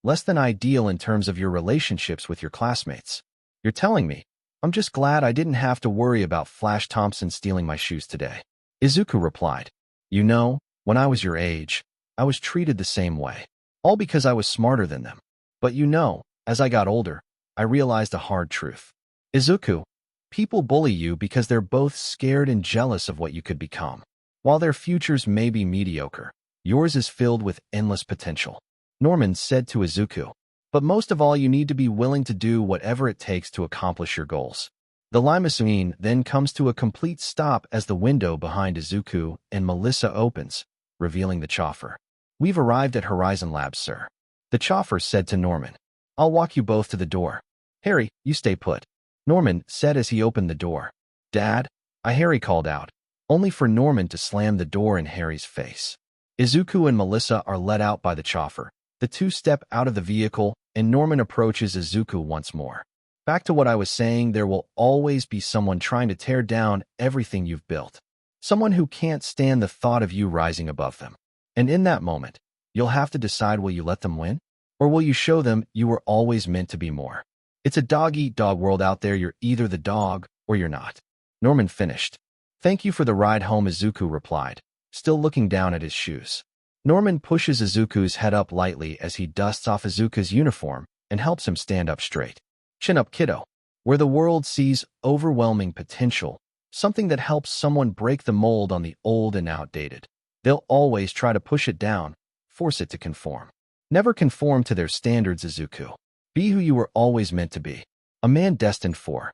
less than ideal in terms of your relationships with your classmates. You're telling me. I'm just glad I didn't have to worry about Flash Thompson stealing my shoes today. Izuku replied. You know, when I was your age, I was treated the same way. All because I was smarter than them. But you know, as I got older, I realized a hard truth. Izuku, people bully you because they're both scared and jealous of what you could become. While their futures may be mediocre, yours is filled with endless potential. Norman said to Izuku. But most of all, you need to be willing to do whatever it takes to accomplish your goals. The limousine then comes to a complete stop as the window behind Izuku and Melissa opens, revealing the chauffeur. We've arrived at Horizon Labs, sir. The chauffeur said to Norman. I'll walk you both to the door. Harry, you stay put. Norman said as he opened the door. Dad, Harry called out, only for Norman to slam the door in Harry's face. Izuku and Melissa are let out by the chauffeur. The two step out of the vehicle, and Norman approaches Izuku once more. Back to what I was saying, there will always be someone trying to tear down everything you've built. Someone who can't stand the thought of you rising above them. And in that moment, you'll have to decide, will you let them win? Or will you show them you were always meant to be more? It's a dog-eat-dog world out there. You're either the dog or you're not. Norman finished. Thank you for the ride home, Izuku replied, still looking down at his shoes. Norman pushes Izuku's head up lightly as he dusts off Izuku's uniform and helps him stand up straight. Chin up, kiddo. Where the world sees overwhelming potential, something that helps someone break the mold on the old and outdated, they'll always try to push it down, force it to conform. Never conform to their standards, Izuku. Be who you were always meant to be. A man destined for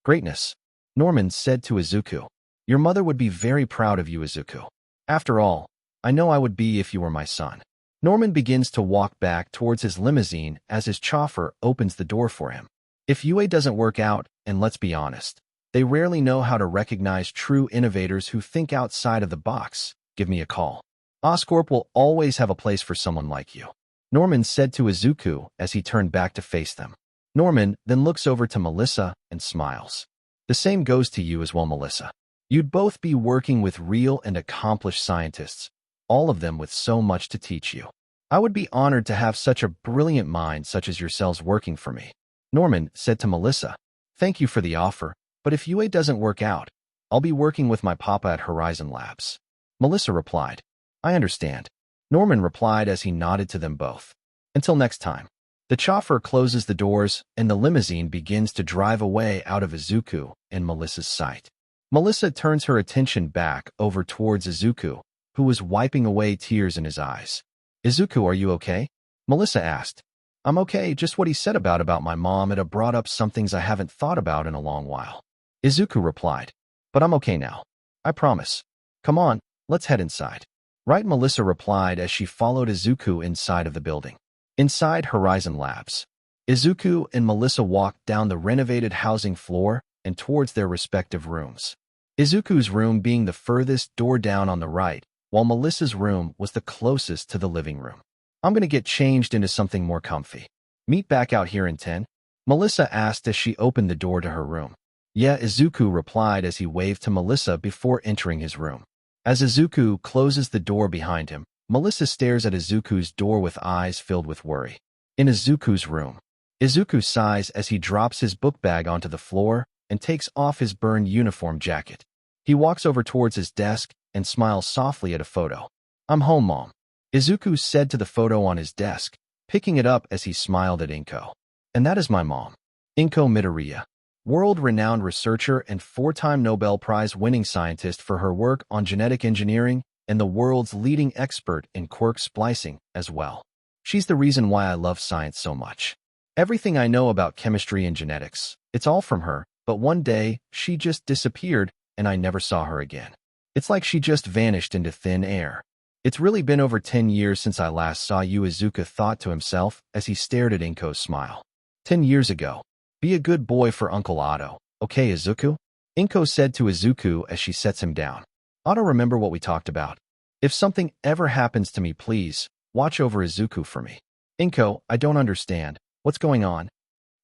greatness. Norman said to Izuku. Your mother would be very proud of you, Izuku. After all, I know I would be if you were my son. Norman begins to walk back towards his limousine as his chauffeur opens the door for him. If UA doesn't work out, and let's be honest, they rarely know how to recognize true innovators who think outside of the box, give me a call. Oscorp will always have a place for someone like you. Norman said to Izuku as he turned back to face them. Norman then looks over to Melissa and smiles. The same goes to you as well, Melissa. You'd both be working with real and accomplished scientists, all of them with so much to teach you. I would be honored to have such a brilliant mind such as yourselves working for me. Norman said to Melissa, thank you for the offer, but if UA doesn't work out, I'll be working with my papa at Horizon Labs. Melissa replied, I understand. Norman replied as he nodded to them both. Until next time. The chauffeur closes the doors and the limousine begins to drive away out of Izuku and Melissa's sight. Melissa turns her attention back over towards Izuku, who was wiping away tears in his eyes. Izuku, are you okay? Melissa asked. I'm okay, just what he said about my mom. It brought up some things I haven't thought about in a long while. Izuku replied. But I'm okay now. I promise. Come on, let's head inside. Right, Melissa replied as she followed Izuku inside of the building. Inside Horizon Labs, Izuku and Melissa walked down the renovated housing floor and towards their respective rooms. Izuku's room being the furthest door down on the right, while Melissa's room was the closest to the living room. I'm gonna get changed into something more comfy. Meet back out here in 10? Melissa asked as she opened the door to her room. Yeah, Izuku replied as he waved to Melissa before entering his room. As Izuku closes the door behind him, Melissa stares at Izuku's door with eyes filled with worry. In Izuku's room, Izuku sighs as he drops his book bag onto the floor and takes off his burned uniform jacket. He walks over towards his desk and smiles softly at a photo. I'm home, Mom. Izuku said to the photo on his desk, picking it up as he smiled at Inko. And that is my mom, Inko Midoriya, world-renowned researcher and four-time Nobel Prize-winning scientist for her work on genetic engineering and the world's leading expert in quirk splicing as well. She's the reason why I love science so much. Everything I know about chemistry and genetics, it's all from her, but one day, she just disappeared and I never saw her again. It's like she just vanished into thin air. It's really been over 10 years since I last saw you, Izuku thought to himself as he stared at Inko's smile. 10 years ago. Be a good boy for Uncle Otto, okay, Izuku? Inko said to Izuku as she sets him down. Otto, remember what we talked about. If something ever happens to me, please, watch over Izuku for me. Inko, I don't understand. What's going on?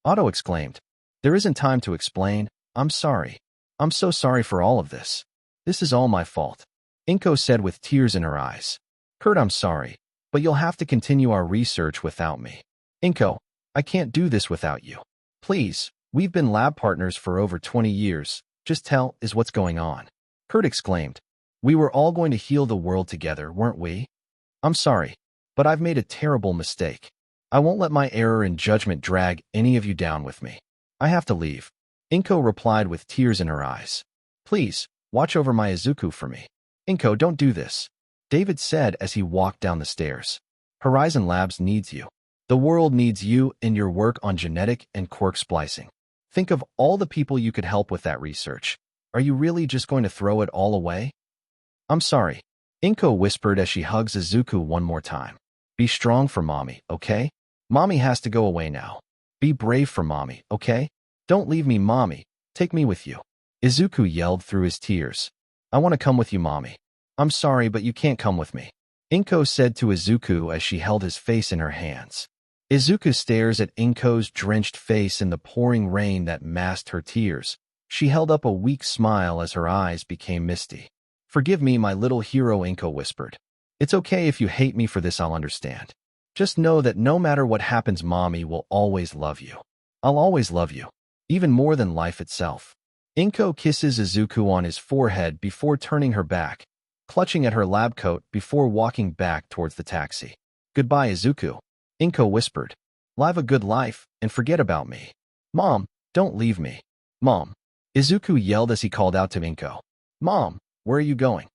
Otto exclaimed. There isn't time to explain. I'm sorry. I'm so sorry for all of this. This is all my fault. Inko said with tears in her eyes. Kurt, I'm sorry, but you'll have to continue our research without me. Inko, I can't do this without you. Please, we've been lab partners for over 20 years. Just tell us what's going on. Kurt exclaimed. We were all going to heal the world together, weren't we? I'm sorry, but I've made a terrible mistake. I won't let my error in judgment drag any of you down with me. I have to leave. Inko replied with tears in her eyes. Please, watch over my Izuku for me. Inko, don't do this. David said as he walked down the stairs. Horizon Labs needs you. The world needs you in your work on genetic and quirk splicing. Think of all the people you could help with that research. Are you really just going to throw it all away? I'm sorry. Inko whispered as she hugs Izuku one more time. Be strong for mommy, okay? Mommy has to go away now. Be brave for mommy, okay? Don't leave me, mommy. Take me with you. Izuku yelled through his tears. I want to come with you, mommy. I'm sorry, but you can't come with me. Inko said to Izuku as she held his face in her hands. Izuku stares at Inko's drenched face in the pouring rain that masked her tears. She held up a weak smile as her eyes became misty. Forgive me, my little hero, Inko whispered. It's okay if you hate me for this, I'll understand. Just know that no matter what happens, mommy will always love you. I'll always love you, even more than life itself. Inko kisses Izuku on his forehead before turning her back, clutching at her lab coat before walking back towards the taxi. Goodbye, Izuku. Inko whispered. Live a good life and forget about me. Mom, don't leave me. Mom. Izuku yelled as he called out to Inko. Mom, where are you going?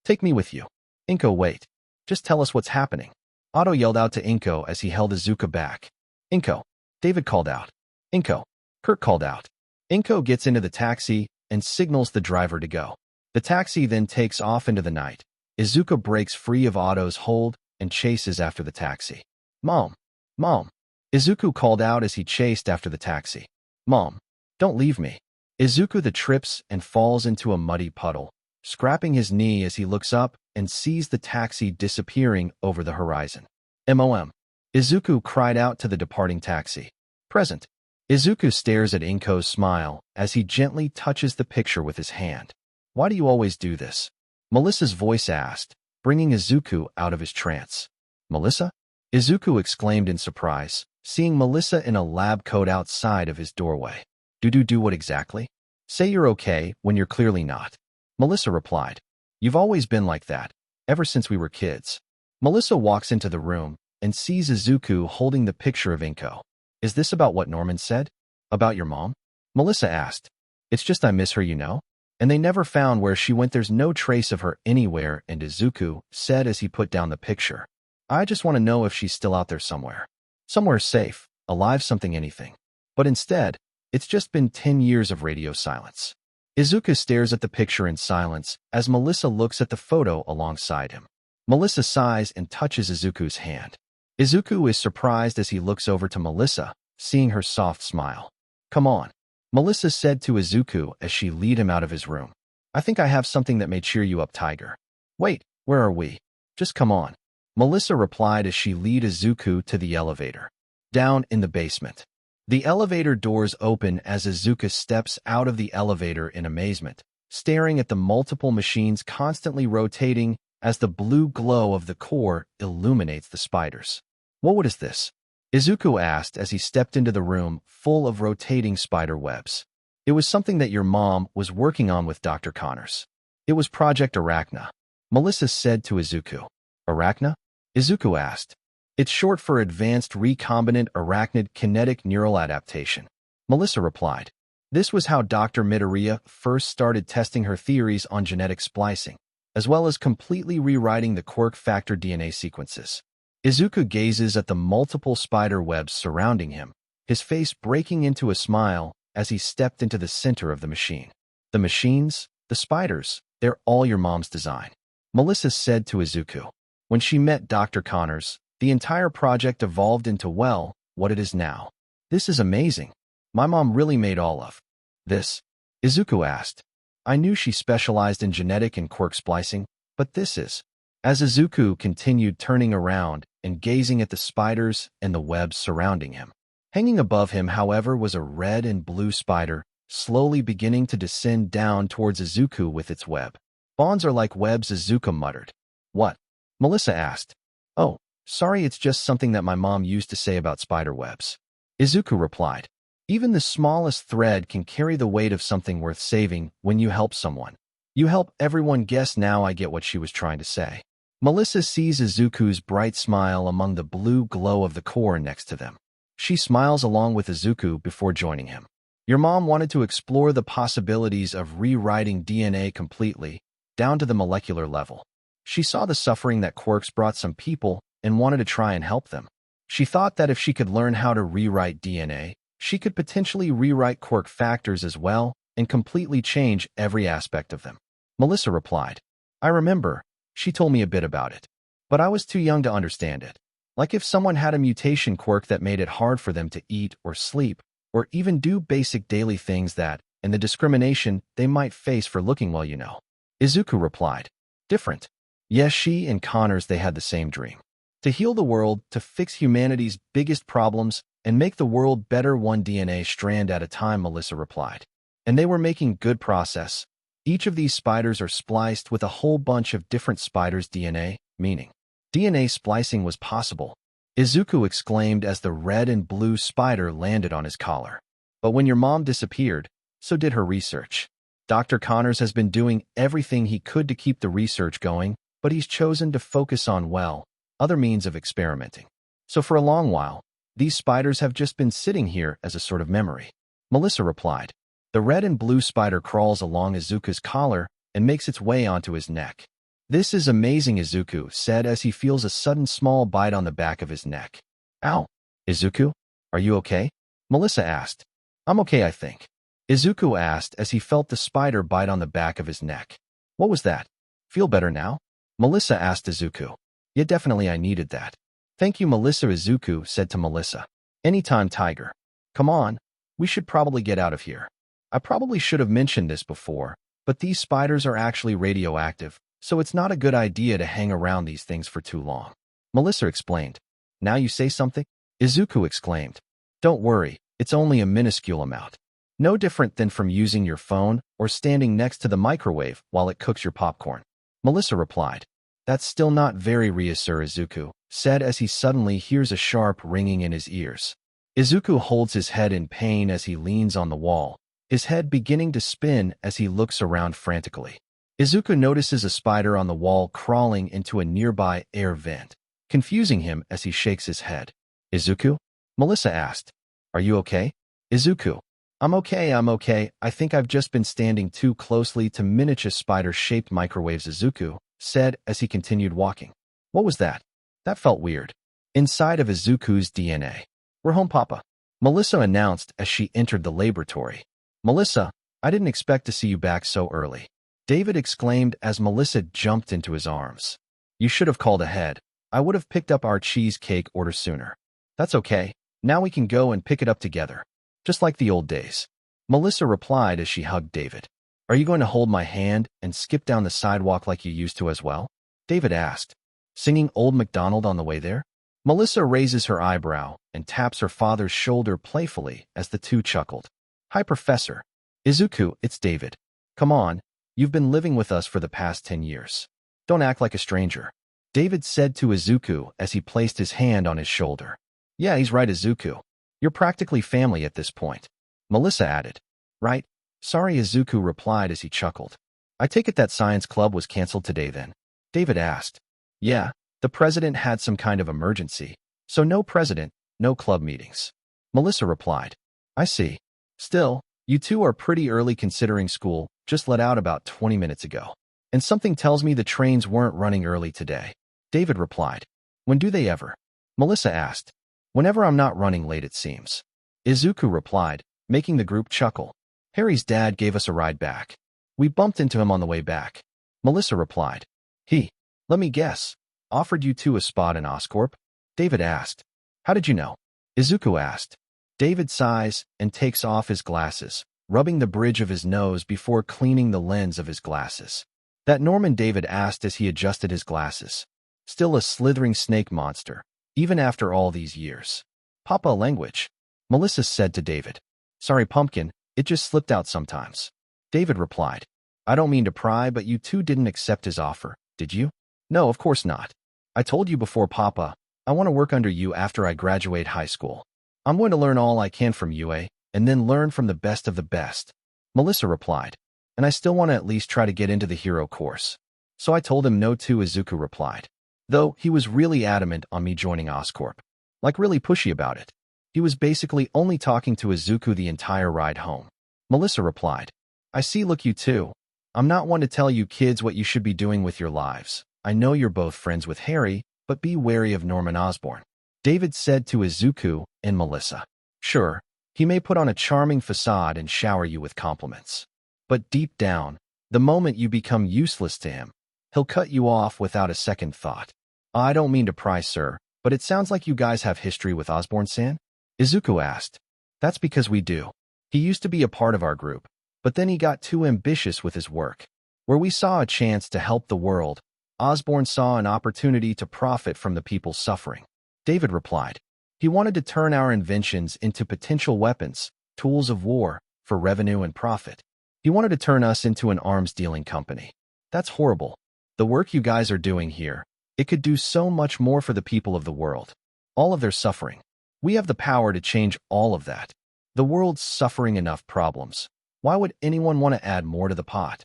Take me with you. Inko, wait. Just tell us what's happening. Otto yelled out to Inko as he held Izuku back. Inko. David called out. Inko. Kurt called out. Inko gets into the taxi and signals the driver to go. The taxi then takes off into the night. Izuku breaks free of Otto's hold and chases after the taxi. Mom. Mom. Izuku called out as he chased after the taxi. Mom. Don't leave me. Izuku trips and falls into a muddy puddle, scraping his knee as he looks up and sees the taxi disappearing over the horizon. Mom. Izuku cried out to the departing taxi. Present. Izuku stares at Inko's smile as he gently touches the picture with his hand. Why do you always do this? Melissa's voice asked, bringing Izuku out of his trance. Melissa? Izuku exclaimed in surprise, seeing Melissa in a lab coat outside of his doorway. Do what exactly? Say you're okay when you're clearly not. Melissa replied. You've always been like that, ever since we were kids. Melissa walks into the room and sees Izuku holding the picture of Inko. Is this about what Norman said? About your mom? Melissa asked. It's just I miss her, you know? And they never found where she went. There's no trace of her anywhere, and Izuku said as he put down the picture. I just want to know if she's still out there somewhere. Somewhere safe, alive, something, anything. But instead, it's just been 10 years of radio silence. Izuku stares at the picture in silence as Melissa looks at the photo alongside him. Melissa sighs and touches Izuku's hand. Izuku is surprised as he looks over to Melissa, seeing her soft smile. Come on, Melissa said to Izuku as she led him out of his room. I think I have something that may cheer you up, Tiger. Wait, where are we? Just come on. Melissa replied as she led Izuku to the elevator. Down in the basement. The elevator doors open as Izuku steps out of the elevator in amazement, staring at the multiple machines constantly rotating as the blue glow of the core illuminates the spiders. What is this? Izuku asked as he stepped into the room full of rotating spider webs. It was something that your mom was working on with Dr. Connors. It was Project Arachna. Melissa said to Izuku. Arachna? Izuku asked. It's short for Advanced Recombinant Arachnid Kinetic Neural Adaptation. Melissa replied. This was how Dr. Midoriya first started testing her theories on genetic splicing, as well as completely rewriting the quirk factor DNA sequences. Izuku gazes at the multiple spider webs surrounding him, his face breaking into a smile as he stepped into the center of the machine. The machines, the spiders, they're all your mom's design, Melissa said to Izuku. When she met Dr. Connors, the entire project evolved into, well, what it is now. This is amazing. My mom really made all of this, Izuku asked. I knew she specialized in genetic and quirk splicing, but this is... As Izuku continued turning around and gazing at the spiders and the webs surrounding him. Hanging above him, however, was a red and blue spider, slowly beginning to descend down towards Izuku with its web. Bonds are like webs, Izuku muttered. What? Melissa asked. Oh, sorry, it's just something that my mom used to say about spider webs. Izuku replied. Even the smallest thread can carry the weight of something worth saving when you help someone. You help everyone. Guess now I get what she was trying to say. Melissa sees Izuku's bright smile among the blue glow of the core next to them. She smiles along with Izuku before joining him. Your mom wanted to explore the possibilities of rewriting DNA completely, down to the molecular level. She saw the suffering that quirks brought some people and wanted to try and help them. She thought that if she could learn how to rewrite DNA, she could potentially rewrite quirk factors as well and completely change every aspect of them. Melissa replied. I remember. She told me a bit about it. But I was too young to understand it. Like if someone had a mutation quirk that made it hard for them to eat or sleep, or even do basic daily things that, and the discrimination they might face for looking well, you know. Izuku replied. Different. Yes, she and Connors, they had the same dream. To heal the world, to fix humanity's biggest problems, and make the world better one DNA strand at a time, Melissa replied. And they were making good progress. Each of these spiders are spliced with a whole bunch of different spiders' DNA, meaning DNA splicing was possible. Izuku exclaimed as the red and blue spider landed on his collar. But when your mom disappeared, so did her research. Dr. Connors has been doing everything he could to keep the research going, but he's chosen to focus on, well, other means of experimenting. So for a long while, these spiders have just been sitting here as a sort of memory. Melissa replied. The red and blue spider crawls along Izuku's collar and makes its way onto his neck. This is amazing, Izuku said as he feels a sudden small bite on the back of his neck. Ow! Izuku, are you okay? Melissa asked. I'm okay, I think. Izuku asked as he felt the spider bite on the back of his neck. What was that? Feel better now? Melissa asked Izuku. Yeah, definitely, I needed that. Thank you, Melissa, Izuku said to Melissa. Anytime, Tiger. Come on, we should probably get out of here. I probably should have mentioned this before, but these spiders are actually radioactive, so it's not a good idea to hang around these things for too long. Melissa explained. Now you say something? Izuku exclaimed. Don't worry, it's only a minuscule amount. No different than from using your phone or standing next to the microwave while it cooks your popcorn. Melissa replied. That's still not very reassuring, Izuku said as he suddenly hears a sharp ringing in his ears. Izuku holds his head in pain as he leans on the wall, his head beginning to spin as he looks around frantically. Izuku notices a spider on the wall crawling into a nearby air vent, confusing him as he shakes his head. Izuku? Melissa asked. Are you okay? Izuku. I'm okay. I think I've just been standing too closely to miniature spider-shaped microwaves, Izuku said as he continued walking. What was that? That felt weird. Inside of Izuku's DNA. We're home, Papa, Melissa announced as she entered the laboratory. Melissa, I didn't expect to see you back so early, David exclaimed as Melissa jumped into his arms. You should have called ahead. I would have picked up our cheesecake order sooner. That's okay. Now we can go and pick it up together. Just like the old days. Melissa replied as she hugged David. Are you going to hold my hand and skip down the sidewalk like you used to as well? David asked. Singing Old MacDonald on the way there? Melissa raises her eyebrow and taps her father's shoulder playfully as the two chuckled. Hi, Professor. Izuku, it's David. Come on, you've been living with us for the past 10 years. Don't act like a stranger, David said to Izuku as he placed his hand on his shoulder. Yeah, he's right, Izuku. You're practically family at this point, Melissa added. Right? Sorry, Izuku replied as he chuckled. I take it that science club was canceled today then? David asked. Yeah, the president had some kind of emergency, So no president, no club meetings. Melissa replied. I see. Still, you two are pretty early considering school just let out about 20 minutes ago. And something tells me the trains weren't running early today. David replied. When do they ever? Melissa asked. Whenever I'm not running late, it seems. Izuku replied, making the group chuckle. Harry's dad gave us a ride back. We bumped into him on the way back. Melissa replied. He, let me guess, offered you two a spot in Oscorp? David asked. How did you know? Izuku asked. David sighs and takes off his glasses, rubbing the bridge of his nose before cleaning the lens of his glasses. That Norman, David asked as he adjusted his glasses. Still a slithering snake monster, even after all these years. Papa language, Melissa said to David. Sorry, Pumpkin, it just slipped out sometimes. David replied. I don't mean to pry, but you two didn't accept his offer, did you? No, of course not. I told you before, Papa, I want to work under you after I graduate high school. I'm going to learn all I can from you, and then learn from the best of the best. Melissa replied. And I still want to at least try to get into the hero course. So I told him no too, Izuku replied. Though he was really adamant on me joining Oscorp. Like really pushy about it. He was basically only talking to Izuku the entire ride home. Melissa replied. I see, look, you two. I'm not one to tell you kids what you should be doing with your lives. I know you're both friends with Harry, but be wary of Norman Osborne. David said to Izuku and Melissa. Sure, he may put on a charming facade and shower you with compliments. But deep down, the moment you become useless to him, he'll cut you off without a second thought. I don't mean to pry, sir, but it sounds like you guys have history with Osborne-san? Izuku asked. That's because we do. He used to be a part of our group, but then he got too ambitious with his work. Where we saw a chance to help the world, Osborne saw an opportunity to profit from the people's suffering. David replied. He wanted to turn our inventions into potential weapons, tools of war, for revenue and profit. He wanted to turn us into an arms-dealing company. That's horrible. The work you guys are doing here, it could do so much more for the people of the world. All of their suffering. We have the power to change all of that. The world's suffering enough problems. Why would anyone want to add more to the pot?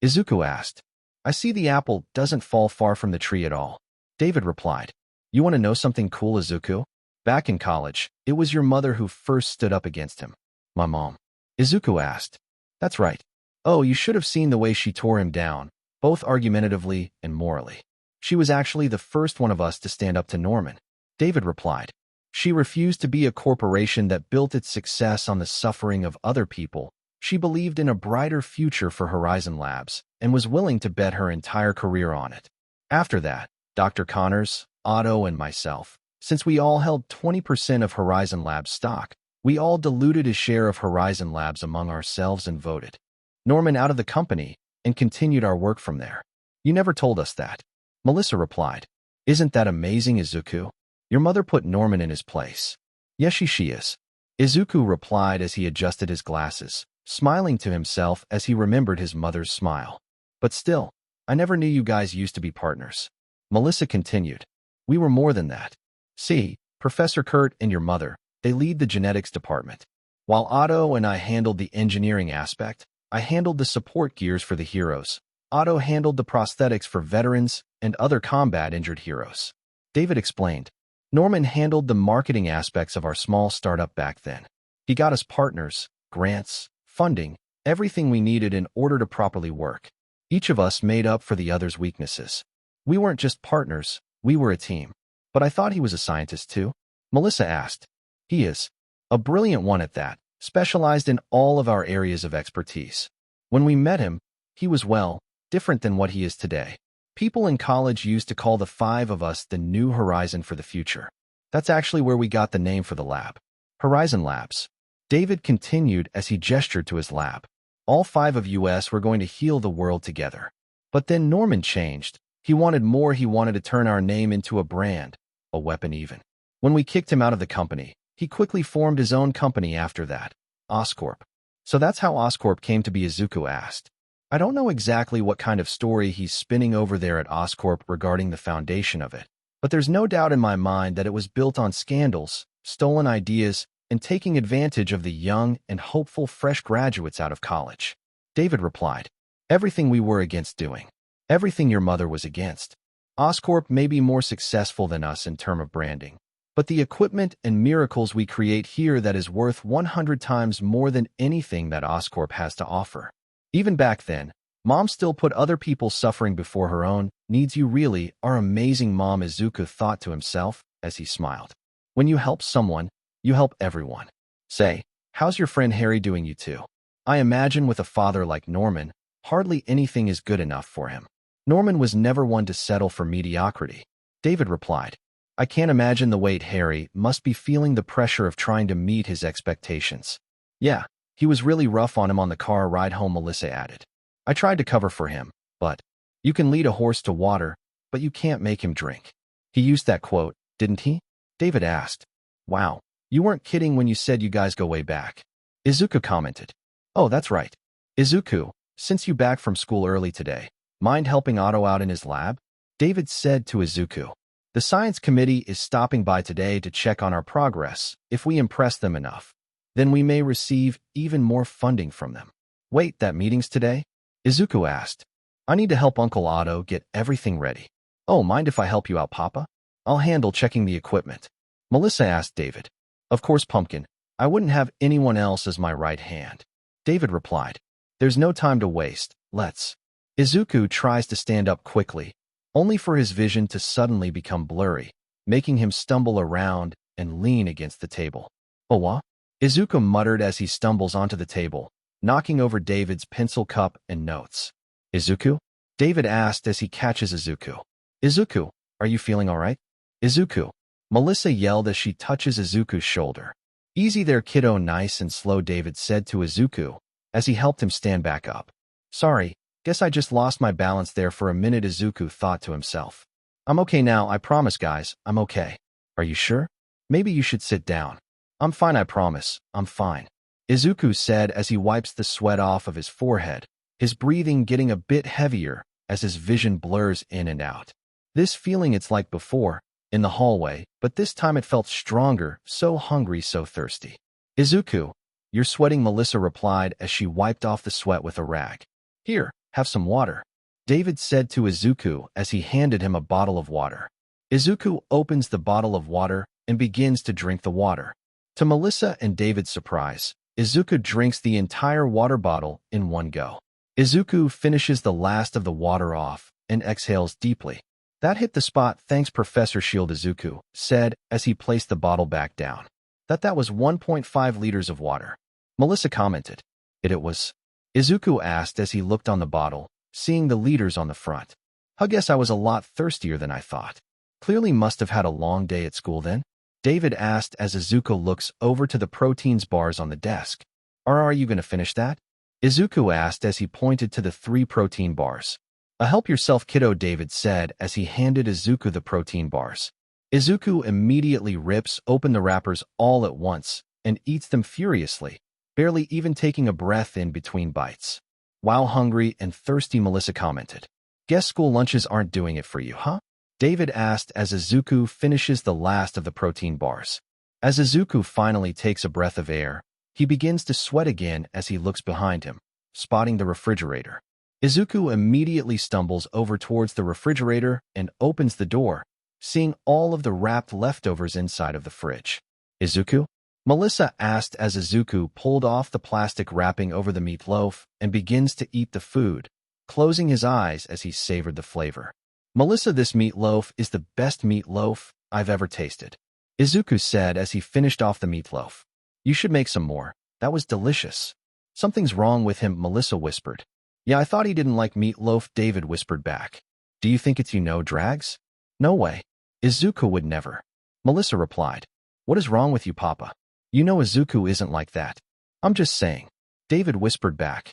Izuku asked. I see the apple doesn't fall far from the tree at all. David replied. You want to know something cool, Izuku? Back in college, it was your mother who first stood up against him. My mom. Izuku asked. That's right. Oh, you should have seen the way she tore him down, both argumentatively and morally. She was actually the first one of us to stand up to Norman. David replied. She refused to be a corporation that built its success on the suffering of other people. She believed in a brighter future for Horizon Labs and was willing to bet her entire career on it. After that, Dr. Connors, Otto, and myself, since we all held 20% of Horizon Labs stock, we all diluted a share of Horizon Labs among ourselves and voted Norman out of the company and continued our work from there. You never told us that. Melissa replied. Isn't that amazing, Izuku? Your mother put Norman in his place. Yes, she is. Izuku replied as he adjusted his glasses, smiling to himself as he remembered his mother's smile. But still, I never knew you guys used to be partners. Melissa continued. We were more than that. See, Professor Kurt and your mother, they lead the genetics department. While Otto and I handled the engineering aspect, I handled the support gears for the heroes. Otto handled the prosthetics for veterans and other combat-injured heroes. David explained. Norman handled the marketing aspects of our small startup back then. He got us partners, grants, funding, everything we needed in order to properly work. Each of us made up for the other's weaknesses. We weren't just partners, we were a team. But I thought he was a scientist too? Melissa asked. He is. A brilliant one at that, specialized in all of our areas of expertise. When we met him, he was, well, different than what he is today. People in college used to call the five of us the New Horizon for the future. That's actually where we got the name for the lab. Horizon Labs. David continued as he gestured to his lab. All five of us were going to heal the world together. But then Norman changed. He wanted more. He wanted to turn our name into a brand, a weapon even. When we kicked him out of the company, he quickly formed his own company after that, Oscorp. So that's how Oscorp came to be, Izuku asked. I don't know exactly what kind of story he's spinning over there at Oscorp regarding the foundation of it, but there's no doubt in my mind that it was built on scandals, stolen ideas, and taking advantage of the young and hopeful fresh graduates out of college. David replied, everything we were against doing. Everything your mother was against. Oscorp may be more successful than us in terms of branding, But the equipment and miracles we create here that is worth 100 times more than anything that Oscorp has to offer. Even back then, Mom still put other people's suffering before her own needs. You really are amazing, Mom, Izuku thought to himself as he smiled. When you help someone, you help everyone. Say, how's your friend Harry doing, you two? I imagine with a father like Norman, hardly anything is good enough for him. Norman was never one to settle for mediocrity. David replied, I can't imagine the weight Harry must be feeling, the pressure of trying to meet his expectations. Yeah, he was really rough on him on the car ride home, Melissa added. I tried to cover for him, but you can lead a horse to water, but you can't make him drink. He used that quote, didn't he? David asked. Wow, you weren't kidding when you said you guys go way back. Izuku commented. Oh, that's right. Izuku, since you back from school early today, mind helping Otto out in his lab? David said to Izuku. The science committee is stopping by today to check on our progress. If we impress them enough, then we may receive even more funding from them. Wait, that meeting's today? Izuku asked. I need to help Uncle Otto get everything ready. Oh, mind if I help you out, Papa? I'll handle checking the equipment. Melissa asked David. Of course, Pumpkin. I wouldn't have anyone else as my right hand. David replied. There's no time to waste. Let's. Izuku tries to stand up quickly, only for his vision to suddenly become blurry, making him stumble around and lean against the table. Oh, what? Izuku muttered as he stumbles onto the table, knocking over David's pencil cup and notes. Izuku? David asked as he catches Izuku. Izuku, are you feeling all right? Izuku. Melissa yelled as she touches Izuku's shoulder. Easy there, kiddo, nice and slow, David said to Izuku as he helped him stand back up. Sorry, guess I just lost my balance there for a minute, Izuku thought to himself. I'm okay now, I promise, guys, I'm okay. Are you sure? Maybe you should sit down. I'm fine, I promise, I'm fine. Izuku said as he wipes the sweat off of his forehead, his breathing getting a bit heavier as his vision blurs in and out. This feeling, it's like before, in the hallway, but this time it felt stronger, so hungry, so thirsty. Izuku, you're sweating, Melissa replied as she wiped off the sweat with a rag. Here, have some water. David said to Izuku as he handed him a bottle of water. Izuku opens the bottle of water and begins to drink the water. To Melissa and David's surprise, Izuku drinks the entire water bottle in one go. Izuku finishes the last of the water off and exhales deeply. That hit the spot, thanks, Professor Shield, Izuku said as he placed the bottle back down. That was 1.5 liters of water. Melissa commented. It was? Izuku asked as he looked on the bottle, seeing the liters on the front. I guess I was a lot thirstier than I thought. Clearly must have had a long day at school then. David asked as Izuku looks over to the proteins bars on the desk. Are you going to finish that? Izuku asked as he pointed to the 3 protein bars. Help yourself, kiddo, David said as he handed Izuku the protein bars. Izuku immediately rips open the wrappers all at once and eats them furiously, barely even taking a breath in between bites. Wow, hungry and thirsty, Melissa commented. Guess school lunches aren't doing it for you, huh? David asked as Izuku finishes the last of the protein bars. As Izuku finally takes a breath of air, he begins to sweat again as he looks behind him, spotting the refrigerator. Izuku immediately stumbles over towards the refrigerator and opens the door, seeing all of the wrapped leftovers inside of the fridge. Izuku? Melissa asked as Izuku pulled off the plastic wrapping over the meatloaf and begins to eat the food, closing his eyes as he savored the flavor. Melissa, this meatloaf is the best meatloaf I've ever tasted. Izuku said as he finished off the meatloaf. You should make some more. That was delicious. Something's wrong with him, Melissa whispered. Yeah, I thought he didn't like meatloaf, David whispered back. Do you think it's Drags? No way. Izuku would never. Melissa replied. What is wrong with you, Papa? Izuku isn't like that. I'm just saying. David whispered back.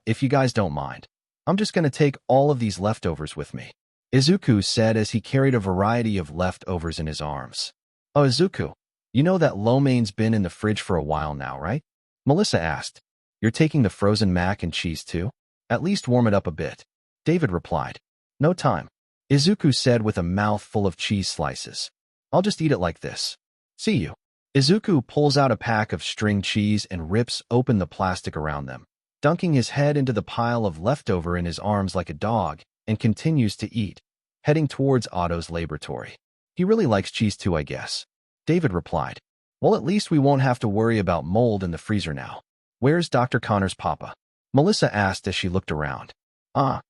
If you guys don't mind, I'm just gonna take all of these leftovers with me. Izuku said as he carried a variety of leftovers in his arms. Oh, Izuku, you know that lo mein's been in the fridge for a while now, right? Melissa asked. You're taking the frozen mac and cheese too? At least warm it up a bit. David replied. No time. Izuku said with a mouth full of cheese slices. I'll just eat it like this. See you. Izuku pulls out a pack of string cheese and rips open the plastic around them, dunking his head into the pile of leftover in his arms like a dog, and continues to eat, heading towards Otto's laboratory. He really likes cheese too, I guess. David replied. Well, at least we won't have to worry about mold in the freezer now. Where's Dr. Connor's papa? Melissa asked as she looked around.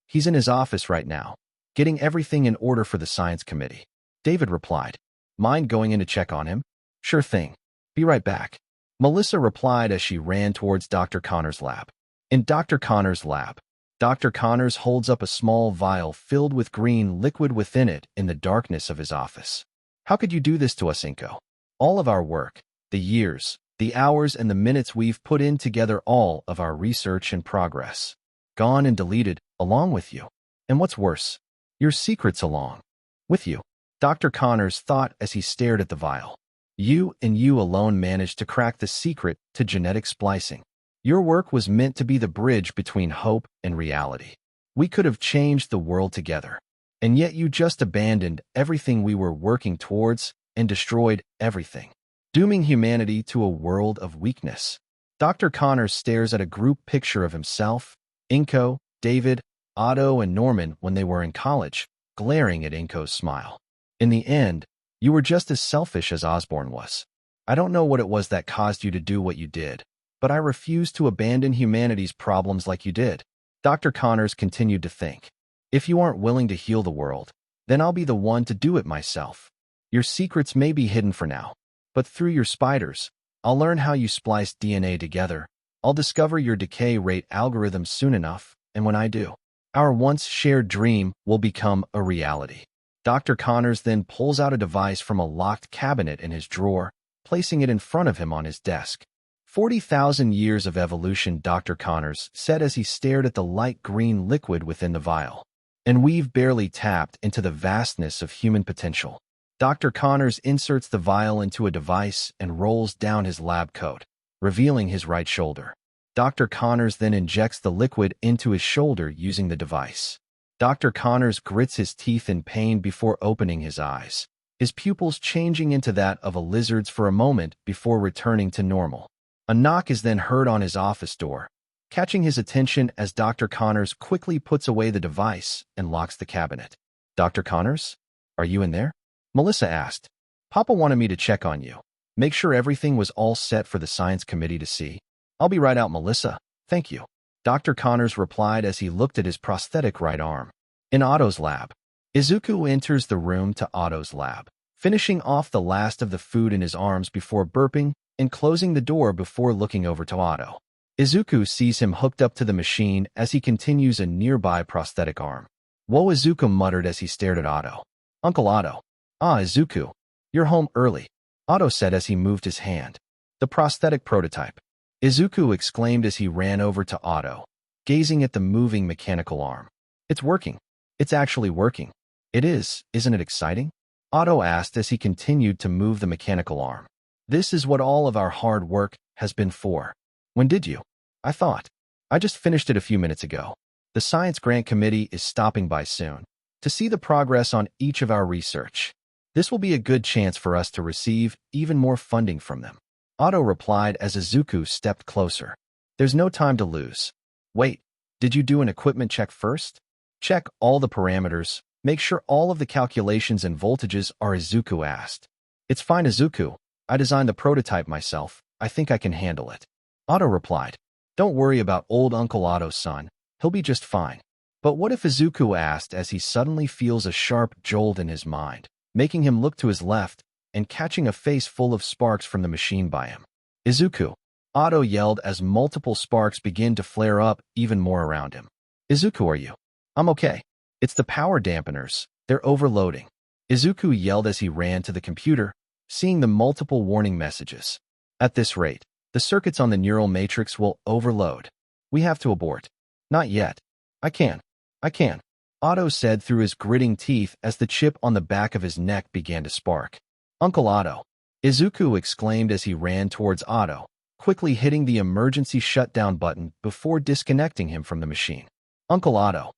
He's in his office right now, getting everything in order for the science committee. David replied. Mind going in to check on him? Sure thing. Be right back. Melissa replied as she ran towards Dr. Connor's lab. In Dr. Connor's lab, Dr. Connors holds up a small vial filled with green liquid within it in the darkness of his office. How could you do this to us, Inko? All of our work, the years, the hours, and the minutes we've put in together, all of our research and progress. Gone and deleted, along with you. And what's worse, your secrets along with you. Dr. Connors thought as he stared at the vial. You and you alone managed to crack the secret to genetic splicing. Your work was meant to be the bridge between hope and reality. We could have changed the world together. And yet you just abandoned everything we were working towards and destroyed everything, dooming humanity to a world of weakness. Dr. Connors stares at a group picture of himself, Inko, David, Otto, and Norman when they were in college, glaring at Inko's smile. In the end, you were just as selfish as Osborne was. I don't know what it was that caused you to do what you did, but I refuse to abandon humanity's problems like you did. Dr. Connors continued to think. If you aren't willing to heal the world, then I'll be the one to do it myself. Your secrets may be hidden for now, but through your spiders, I'll learn how you splice DNA together. I'll discover your decay rate algorithm soon enough, and when I do, our once shared dream will become a reality. Dr. Connors then pulls out a device from a locked cabinet in his drawer, placing it in front of him on his desk. 40,000 years of evolution, Dr. Connors said as he stared at the light green liquid within the vial. And we've barely tapped into the vastness of human potential. Dr. Connors inserts the vial into a device and rolls down his lab coat, revealing his right shoulder. Dr. Connors then injects the liquid into his shoulder using the device. Dr. Connors grits his teeth in pain before opening his eyes, his pupils changing into that of a lizard's for a moment before returning to normal. A knock is then heard on his office door, catching his attention as Dr. Connors quickly puts away the device and locks the cabinet. Dr. Connors, are you in there? Melissa asked. Papa wanted me to check on you. Make sure everything was all set for the science committee to see. I'll be right out, Melissa. Thank you. Dr. Connors replied as he looked at his prosthetic right arm. In Otto's lab, Izuku enters the room to Otto's lab, finishing off the last of the food in his arms before burping and closing the door before looking over to Otto. Izuku sees him hooked up to the machine as he continues a nearby prosthetic arm. Whoa, Izuku muttered as he stared at Otto. Uncle Otto. Izuku. You're home early, Otto said as he moved his hand. The prosthetic prototype. Izuku exclaimed as he ran over to Otto, gazing at the moving mechanical arm. It's working. It's actually working. It is, isn't it exciting? Otto asked as he continued to move the mechanical arm. This is what all of our hard work has been for. When did you? I just finished it a few minutes ago. The Science Grant Committee is stopping by soon to see the progress on each of our research. This will be a good chance for us to receive even more funding from them. Otto replied as Izuku stepped closer. There's no time to lose. Wait, did you do an equipment check first? Check all the parameters. Make sure all of the calculations and voltages are, Izuku asked. It's fine, Izuku. I designed the prototype myself. I think I can handle it. Otto replied. Don't worry about old Uncle Otto's son. He'll be just fine. But what if, Izuku asked as he suddenly feels a sharp jolt in his mind, making him look to his left and catching a face full of sparks from the machine by him. Izuku, Otto yelled as multiple sparks begin to flare up even more around him. Izuku, are you? I'm okay. It's the power dampeners. They're overloading. Izuku yelled as he ran to the computer, seeing the multiple warning messages. At this rate, the circuits on the neural matrix will overload. We have to abort. Not yet. I can. Otto said through his gritting teeth as the chip on the back of his neck began to spark. Uncle Otto, Izuku exclaimed as he ran towards Otto, quickly hitting the emergency shutdown button before disconnecting him from the machine. Uncle Otto.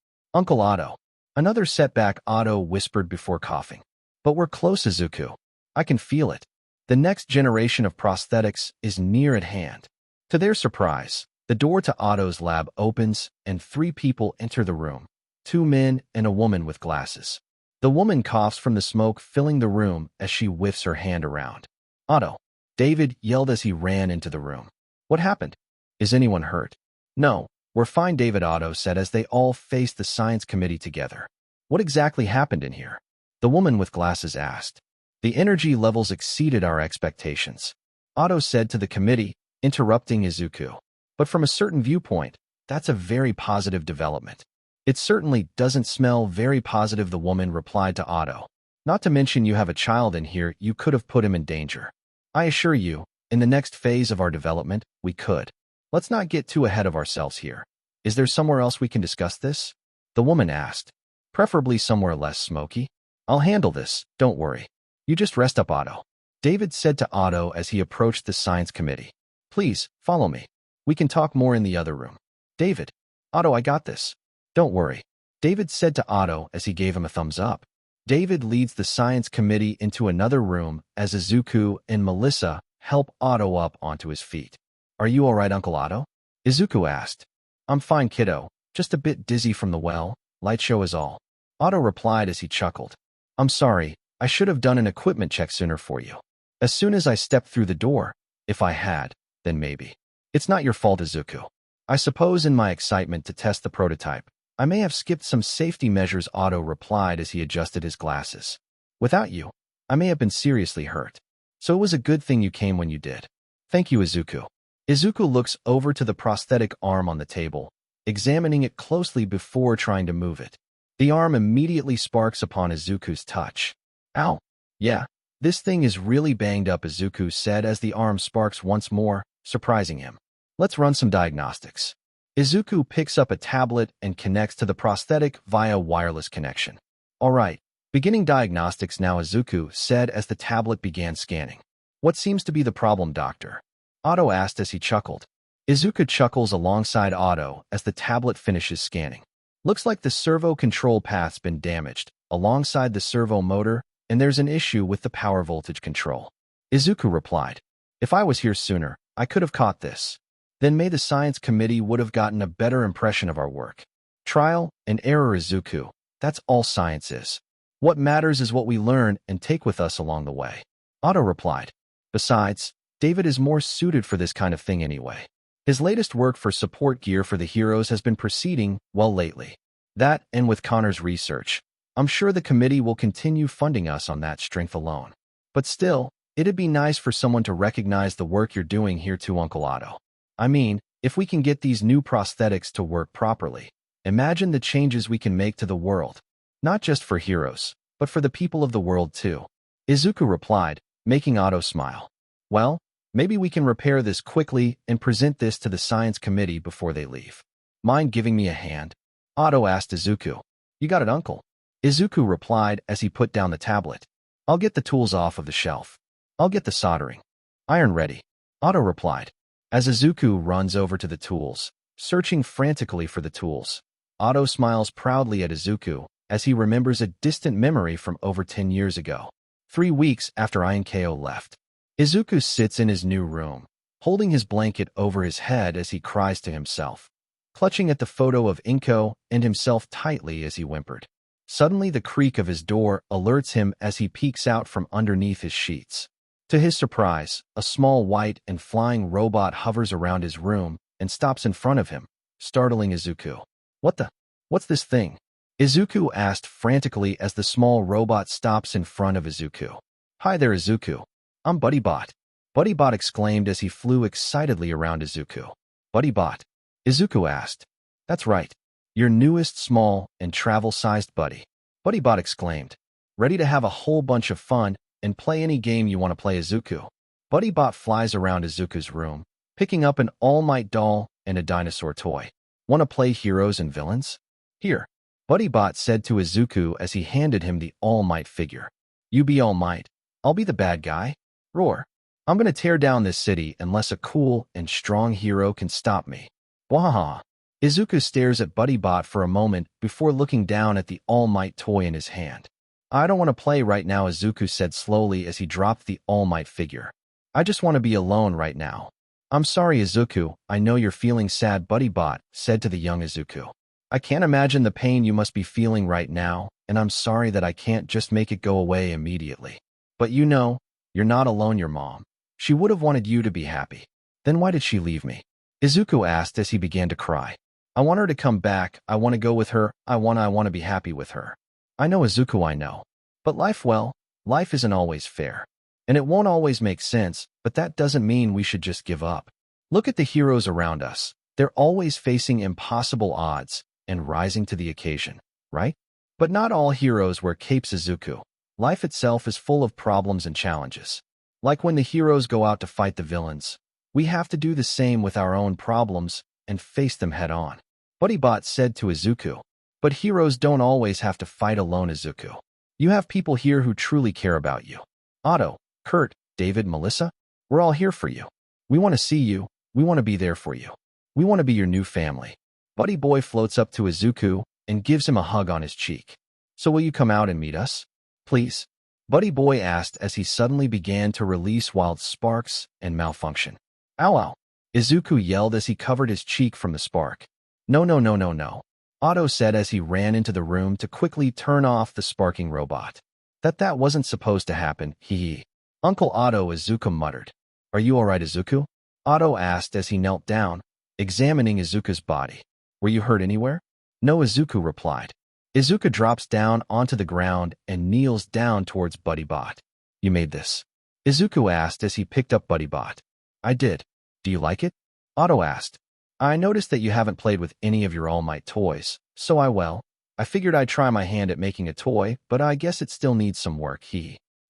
Another setback, Otto whispered before coughing. But we're close, Izuku. I can feel it. The next generation of prosthetics is near at hand. To their surprise, the door to Otto's lab opens and 3 people enter the room, 2 men and a woman with glasses. The woman coughs from the smoke filling the room as she whiffs her hand around. Otto. David yelled as he ran into the room. What happened? Is anyone hurt? No, we're fine, David, Otto said as they all faced the science committee together. What exactly happened in here? The woman with glasses asked. The energy levels exceeded our expectations, Otto said to the committee, interrupting Izuku. But from a certain viewpoint, that's a very positive development. It certainly doesn't smell very positive, the woman replied to Otto. Not to mention you have a child in here, you could have put him in danger. I assure you, in the next phase of our development, we could. Let's not get too ahead of ourselves here. Is there somewhere else we can discuss this? The woman asked. Preferably somewhere less smoky. I'll handle this, don't worry. You just rest up, Otto. David said to Otto as he approached the science committee. Please, follow me. We can talk more in the other room. David. Otto, I got this. Don't worry. David said to Otto as he gave him a thumbs up. David leads the science committee into another room as Izuku and Melissa help Otto up onto his feet. Are you all right, Uncle Otto? Izuku asked. I'm fine, kiddo. Just a bit dizzy from the well. Light show is all. Otto replied as he chuckled. I'm sorry. I should have done an equipment check sooner for you. As soon as I stepped through the door, if I had, then maybe. It's not your fault, Izuku. I suppose in my excitement to test the prototype, I may have skipped some safety measures, Otto replied as he adjusted his glasses. Without you, I may have been seriously hurt. So it was a good thing you came when you did. Thank you, Izuku. Izuku looks over to the prosthetic arm on the table, examining it closely before trying to move it. The arm immediately sparks upon Izuku's touch. Ow. Yeah, this thing is really banged up, Izuku said as the arm sparks once more, surprising him. Let's run some diagnostics. Izuku picks up a tablet and connects to the prosthetic via wireless connection. All right, beginning diagnostics now, Izuku said as the tablet began scanning. What seems to be the problem, doctor? Otto asked as he chuckled. Izuku chuckles alongside Otto as the tablet finishes scanning. Looks like the servo control path's been damaged, alongside the servo motor, and there's an issue with the power voltage control. Izuku replied. If I was here sooner, I could have caught this. Then the science committee would have gotten a better impression of our work. Trial and error, Izuku. That's all science is. What matters is what we learn and take with us along the way. Otto replied. Besides, David is more suited for this kind of thing anyway. His latest work for support gear for the heroes has been proceeding well lately. That, and with Connor's research, I'm sure the committee will continue funding us on that strength alone. But still, it'd be nice for someone to recognize the work you're doing here too, Uncle Otto. I mean, if we can get these new prosthetics to work properly, imagine the changes we can make to the world. Not just for heroes, but for the people of the world too. Izuku replied, making Otto smile. Well, maybe we can repair this quickly and present this to the science committee before they leave. Mind giving me a hand? Otto asked Izuku. You got it, Uncle. Izuku replied as he put down the tablet. I'll get the tools off of the shelf. I'll get the soldering iron ready. Otto replied. As Izuku runs over to the tools, searching frantically for the tools, Otto smiles proudly at Izuku as he remembers a distant memory from over 10 years ago, 3 weeks after Inko left. Izuku sits in his new room, holding his blanket over his head as he cries to himself, clutching at the photo of Inko and himself tightly as he whimpered. Suddenly the creak of his door alerts him as he peeks out from underneath his sheets. To his surprise, a small white and flying robot hovers around his room and stops in front of him, startling Izuku. What's this thing? Izuku asked frantically as the small robot stops in front of Izuku. Hi there, Izuku. I'm BuddyBot. BuddyBot exclaimed as he flew excitedly around Izuku. BuddyBot? Izuku asked. That's right. Your newest small and travel-sized buddy. BuddyBot exclaimed. Ready to have a whole bunch of fun and play any game you want to play, Izuku. BuddyBot flies around Izuku's room, picking up an All Might doll and a dinosaur toy. Want to play heroes and villains? Here, BuddyBot said to Izuku as he handed him the All Might figure. You be All Might. I'll be the bad guy. Roar. I'm gonna tear down this city unless a cool and strong hero can stop me. Wahaha. Izuku stares at BuddyBot for a moment before looking down at the All Might toy in his hand. I don't want to play right now, Izuku said slowly as he dropped the All Might figure. I just want to be alone right now. I'm sorry, Izuku, I know you're feeling sad, BuddyBot said to the young Izuku. I can't imagine the pain you must be feeling right now, and I'm sorry that I can't just make it go away immediately. But you know, You're not alone, your mom. She would have wanted you to be happy. Then why did she leave me? Izuku asked as he began to cry. I want her to come back. I want to go with her. I want to be happy with her. I know, Izuku, I know. But life isn't always fair. And it won't always make sense, but that doesn't mean we should just give up. Look at the heroes around us. They're always facing impossible odds and rising to the occasion, right? But not all heroes wear capes, Izuku. Life itself is full of problems and challenges. Like when the heroes go out to fight the villains, we have to do the same with our own problems and face them head on. BuddyBot said to Izuku. But heroes don't always have to fight alone, Izuku. You have people here who truly care about you. Otto, Kurt, David, Melissa, we're all here for you. We want to see you. We want to be there for you. We want to be your new family. Buddy Boy floats up to Izuku and gives him a hug on his cheek. So will you come out and meet us? Please? Buddy Boy asked as he suddenly began to release wild sparks and malfunction. Ow, ow. Izuku yelled as he covered his cheek from the spark. No, no, no, no, no. Otto said as he ran into the room to quickly turn off the sparking robot. That wasn't supposed to happen, hee. Uncle Otto, Izuku muttered. Are you alright, Izuku? Otto asked as he knelt down, examining Izuku's body. Were you hurt anywhere? No, Izuku replied. Izuku drops down onto the ground and kneels down towards BuddyBot. You made this? Izuku asked as he picked up BuddyBot. I did. Do you like it? Otto asked. I noticed that you haven't played with any of your All Might toys, so I figured I'd try my hand at making a toy, but I guess it still needs some work,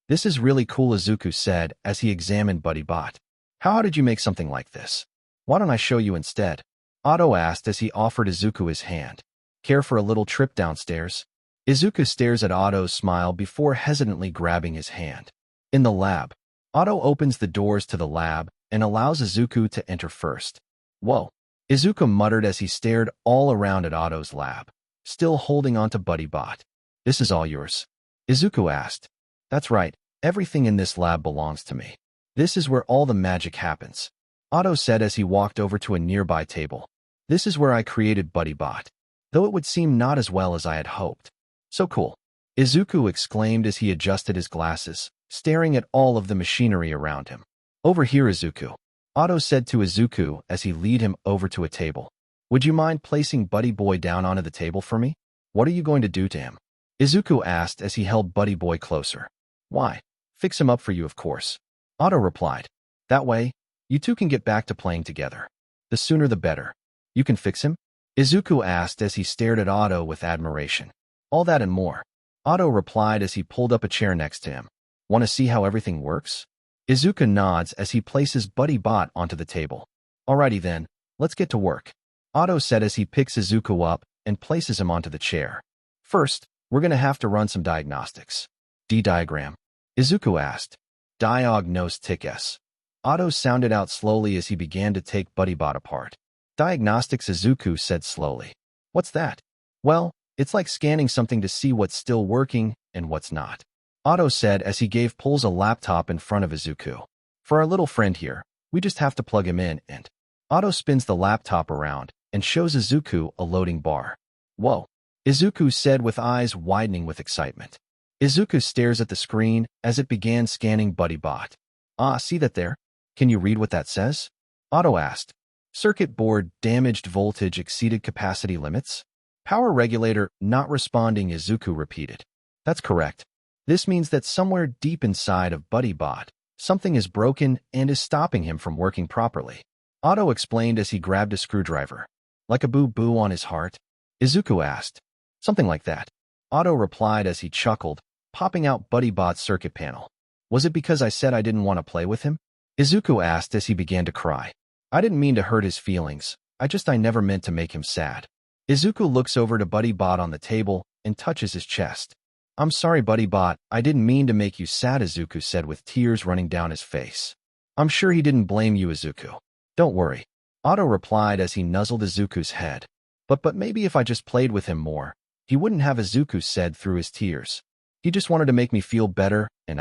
This is really cool, Izuku said as he examined BuddyBot. How did you make something like this? Why don't I show you instead? Otto asked as he offered Izuku his hand. Care for a little trip downstairs? Izuku stares at Otto's smile before hesitantly grabbing his hand. In the lab, Otto opens the doors to the lab and allows Izuku to enter first. Whoa. Izuku muttered as he stared all around at Otto's lab, still holding onto BuddyBot. This is all yours? Izuku asked. That's right, everything in this lab belongs to me. This is where all the magic happens, Otto said as he walked over to a nearby table. This is where I created BuddyBot, though it would seem not as well as I had hoped. So cool. Izuku exclaimed as he adjusted his glasses, staring at all of the machinery around him. Over here, Izuku. Otto said to Izuku as he led him over to a table. Would you mind placing Buddy Boy down onto the table for me? What are you going to do to him? Izuku asked as he held Buddy Boy closer. Why? Fix him up for you, of course. Otto replied. That way, you two can get back to playing together. The sooner the better. You can fix him? Izuku asked as he stared at Otto with admiration. All that and more. Otto replied as he pulled up a chair next to him. Want to see how everything works? Izuku nods as he places BuddyBot onto the table. Alrighty then, let's get to work. Otto said as he picks Izuku up and places him onto the chair. First, we're going to have to run some diagnostics. D-diagram? Izuku asked. Diagnostics. Otto sounded out slowly as he began to take BuddyBot apart. Diagnostics, Izuku said slowly. What's that? Well, it's like scanning something to see what's still working and what's not. Otto said as he pulls a laptop in front of Izuku. For our little friend here, we just have to plug him in and... Otto spins the laptop around and shows Izuku a loading bar. Whoa. Izuku said with eyes widening with excitement. Izuku stares at the screen as it began scanning BuddyBot. Ah, see that there? Can you read what that says? Otto asked. Circuit board damaged, voltage exceeded capacity limits. Power regulator not responding, Izuku repeated. That's correct. This means that somewhere deep inside of BuddyBot, something is broken and is stopping him from working properly. Otto explained as he grabbed a screwdriver. Like a boo-boo on his heart? Izuku asked. Something like that. Otto replied as he chuckled, popping out BuddyBot's circuit panel. Was it because I said I didn't want to play with him? Izuku asked as he began to cry. I didn't mean to hurt his feelings. I never meant to make him sad. Izuku looks over to BuddyBot on the table and touches his chest. I'm sorry, BuddyBot. I didn't mean to make you sad, Izuku said with tears running down his face. I'm sure he didn't blame you, Izuku. Don't worry. Otto replied as he nuzzled Izuku's head. But maybe if I just played with him more, he wouldn't have, Izuku said through his tears. He just wanted to make me feel better, and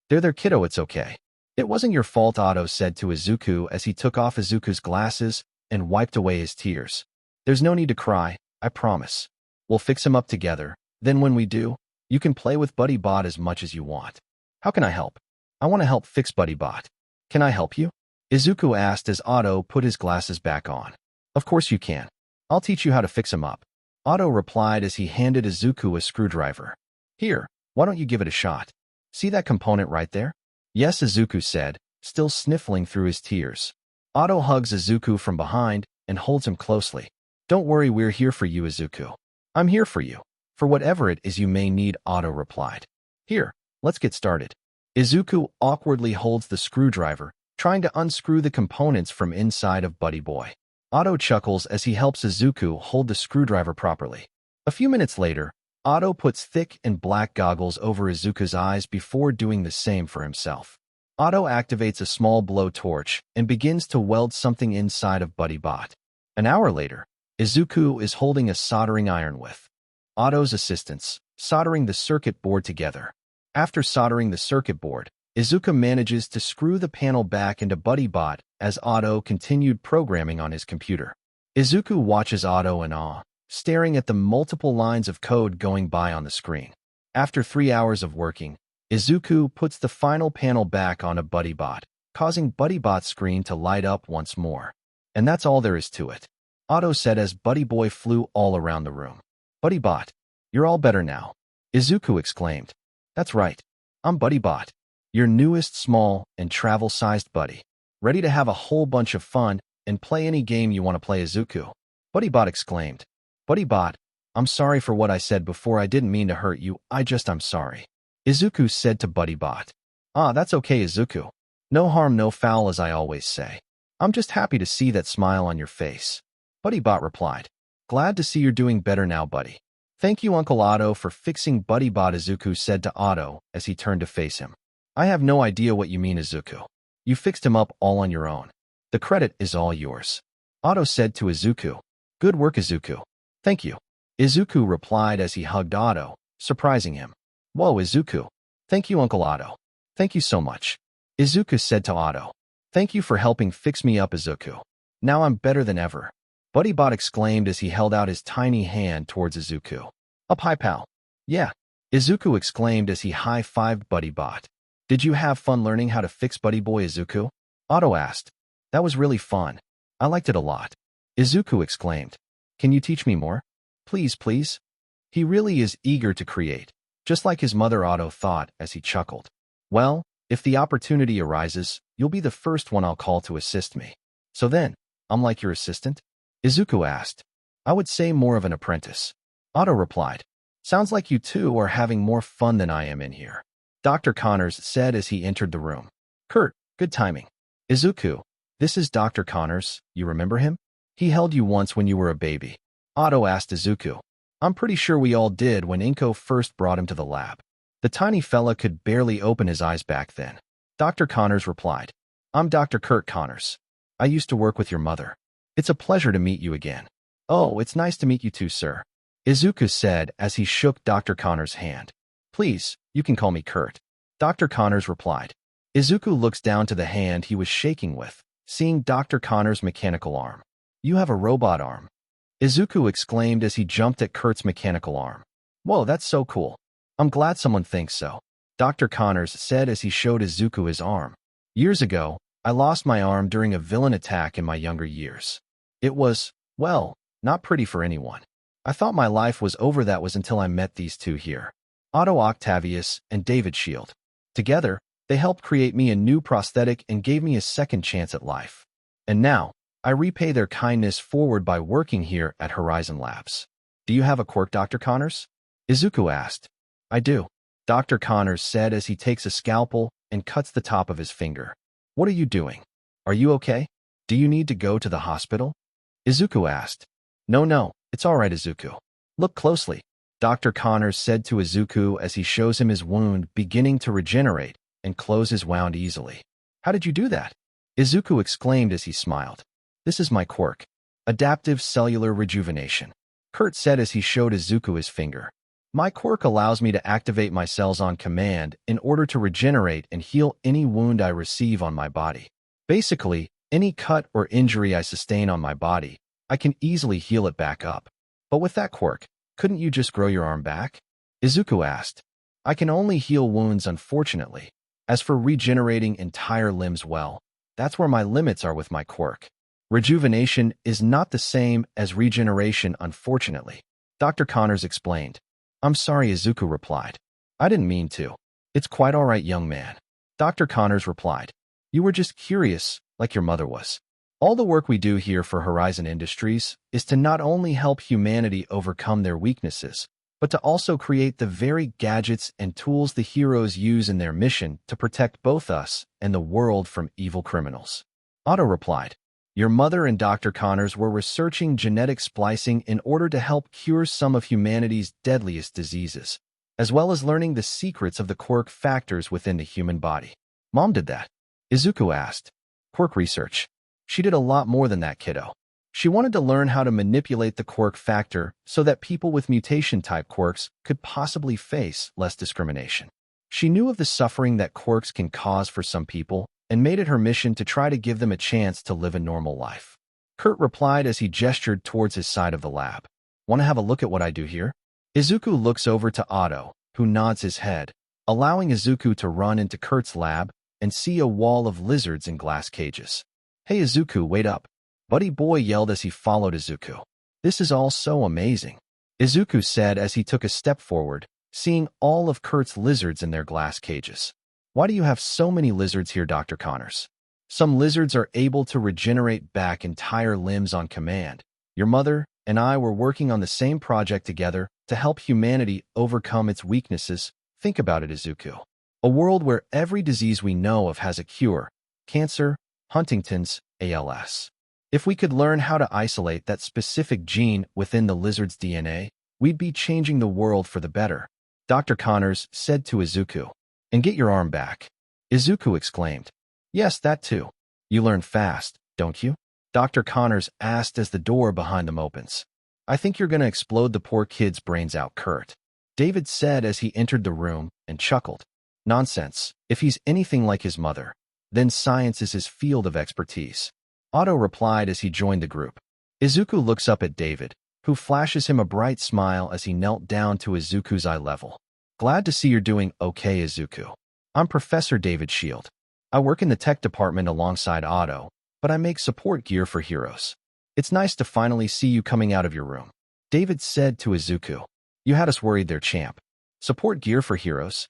There, kiddo, it's okay. It wasn't your fault, Otto said to Izuku as he took off Izuku's glasses and wiped away his tears. There's no need to cry, I promise. We'll fix him up together. Then when we do, you can play with BuddyBot as much as you want. How can I help? I want to help fix BuddyBot. Can I help you? Izuku asked as Otto put his glasses back on. Of course you can. I'll teach you how to fix him up. Otto replied as he handed Izuku a screwdriver. Here, why don't you give it a shot? See that component right there? Yes, Izuku said, still sniffling through his tears. Otto hugs Izuku from behind and holds him closely. Don't worry, we're here for you, Izuku. I'm here for you. For whatever it is you may need, Otto replied. Here, let's get started. Izuku awkwardly holds the screwdriver, trying to unscrew the components from inside of Buddy Boy. Otto chuckles as he helps Izuku hold the screwdriver properly. A few minutes later, Otto puts thick and black goggles over Izuku's eyes before doing the same for himself. Otto activates a small blowtorch and begins to weld something inside of BuddyBot. An hour later, Izuku is holding a soldering iron with Otto's assistance, soldering the circuit board together. After soldering the circuit board, Izuku manages to screw the panel back into BuddyBot as Otto continued programming on his computer. Izuku watches Otto in awe, staring at the multiple lines of code going by on the screen. After 3 hours of working, Izuku puts the final panel back onto BuddyBot, causing BuddyBot's screen to light up once more. And that's all there is to it, Otto said as Buddy Boy flew all around the room. BuddyBot, you're all better now, Izuku exclaimed. That's right, I'm BuddyBot, your newest small and travel-sized buddy. Ready to have a whole bunch of fun and play any game you want to play, Izuku, BuddyBot exclaimed. BuddyBot, I'm sorry for what I said before. I didn't mean to hurt you. I'm sorry, Izuku said to BuddyBot. Ah, that's okay, Izuku. No harm, no foul, as I always say. I'm just happy to see that smile on your face, BuddyBot replied. Glad to see you're doing better now, buddy. Thank you, Uncle Otto, for fixing BuddyBot, Izuku said to Otto as he turned to face him. I have no idea what you mean, Izuku. You fixed him up all on your own. The credit is all yours, Otto said to Izuku. Good work, Izuku. Thank you, Izuku replied as he hugged Otto, surprising him. Whoa, Izuku. Thank you, Uncle Otto. Thank you so much, Izuku said to Otto. Thank you for helping fix me up, Izuku. Now I'm better than ever, BuddyBot exclaimed as he held out his tiny hand towards Izuku. Up high, pal. Yeah, Izuku exclaimed as he high-fived BuddyBot. Did you have fun learning how to fix Buddy Boy, Izuku? Otto asked. That was really fun. I liked it a lot, Izuku exclaimed. Can you teach me more? Please, please. He really is eager to create, just like his mother, Otto thought as he chuckled. Well, if the opportunity arises, you'll be the first one I'll call to assist me. So then, I'm like your assistant? Izuku asked. I would say more of an apprentice, Otto replied. Sounds like you two are having more fun than I am in here, Dr. Connors said as he entered the room. Kurt, good timing. Izuku, this is Dr. Connors, you remember him? He held you once when you were a baby, Otto asked Izuku. I'm pretty sure we all did when Inko first brought him to the lab. The tiny fella could barely open his eyes back then. Dr. Connors replied. I'm Dr. Kurt Connors. I used to work with your mother. It's a pleasure to meet you again. Oh, it's nice to meet you too, sir, Izuku said as he shook Dr. Connors' hand. Please, you can call me Kurt, Dr. Connors replied. Izuku looks down to the hand he was shaking with, seeing Dr. Connors' mechanical arm. You have a robot arm, Izuku exclaimed as he jumped at Kurt's mechanical arm. Whoa, that's so cool. I'm glad someone thinks so, Dr. Connors said as he showed Izuku his arm. Years ago, I lost my arm during a villain attack in my younger years. It was, well, not pretty for anyone. I thought my life was over. That was until I met these two here, Otto Octavius and David Shield. Together, they helped create me a new prosthetic and gave me a second chance at life. And now, I repay their kindness forward by working here at Horizon Labs. Do you have a quirk, Dr. Connors? Izuku asked. I do, Dr. Connors said as he takes a scalpel and cuts the top of his finger. What are you doing? Are you okay? Do you need to go to the hospital? Izuku asked. No, it's all right, Izuku. Look closely, Dr. Connors said to Izuku as he shows him his wound beginning to regenerate and close his wound easily. How did you do that? Izuku exclaimed as he smiled. This is my quirk, adaptive cellular rejuvenation, Kurt said as he showed Izuku his finger. My quirk allows me to activate my cells on command in order to regenerate and heal any wound I receive on my body. Basically, any cut or injury I sustain on my body, I can easily heal it back up. But with that quirk, couldn't you just grow your arm back? Izuku asked. I can only heal wounds, unfortunately. As for regenerating entire limbs, well, that's where my limits are with my quirk. Rejuvenation is not the same as regeneration, unfortunately, Dr. Connors explained. I'm sorry, Izuku replied. I didn't mean to. It's quite all right, young man. Dr. Connors replied. You were just curious, like your mother was. All the work we do here for Horizon Industries is to not only help humanity overcome their weaknesses, but to also create the very gadgets and tools the heroes use in their mission to protect both us and the world from evil criminals. Otto replied. Your mother and Dr. Connors were researching genetic splicing in order to help cure some of humanity's deadliest diseases, as well as learning the secrets of the quirk factors within the human body. Mom did that? Izuku asked. Quirk research. She did a lot more than that, kiddo. She wanted to learn how to manipulate the quirk factor so that people with mutation-type quirks could possibly face less discrimination. She knew of the suffering that quirks can cause for some people and made it her mission to try to give them a chance to live a normal life. Kurt replied as he gestured towards his side of the lab. Want to have a look at what I do here? Izuku looks over to Otto, who nods his head, allowing Izuku to run into Kurt's lab and see a wall of lizards in glass cages. Hey Izuku, wait up. Buddy Boy yelled as he followed Izuku. This is all so amazing, Izuku said as he took a step forward, seeing all of Kurt's lizards in their glass cages. Why do you have so many lizards here, Dr. Connors? Some lizards are able to regenerate back entire limbs on command. Your mother and I were working on the same project together to help humanity overcome its weaknesses. Think about it, Izuku. A world where every disease we know of has a cure. Cancer, Huntington's, ALS. If we could learn how to isolate that specific gene within the lizard's DNA, we'd be changing the world for the better, Dr. Connors said to Izuku. And get your arm back, Izuku exclaimed. Yes, that too. You learn fast, don't you? Dr. Connors asked as the door behind them opens. I think you're going to explode the poor kid's brains out, Kurt, David said as he entered the room and chuckled. Nonsense. If he's anything like his mother, then science is his field of expertise, Otto replied as he joined the group. Izuku looks up at David, who flashes him a bright smile as he knelt down to Izuku's eye level. Glad to see you're doing okay, Izuku. I'm Professor David Shield. I work in the tech department alongside Otto, but I make support gear for heroes. It's nice to finally see you coming out of your room, David said to Izuku. You had us worried there, champ. Support gear for heroes?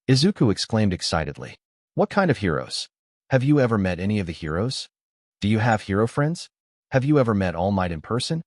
Izuku exclaimed excitedly. What kind of heroes? Have you ever met any of the heroes? Do you have hero friends? Have you ever met All Might in person?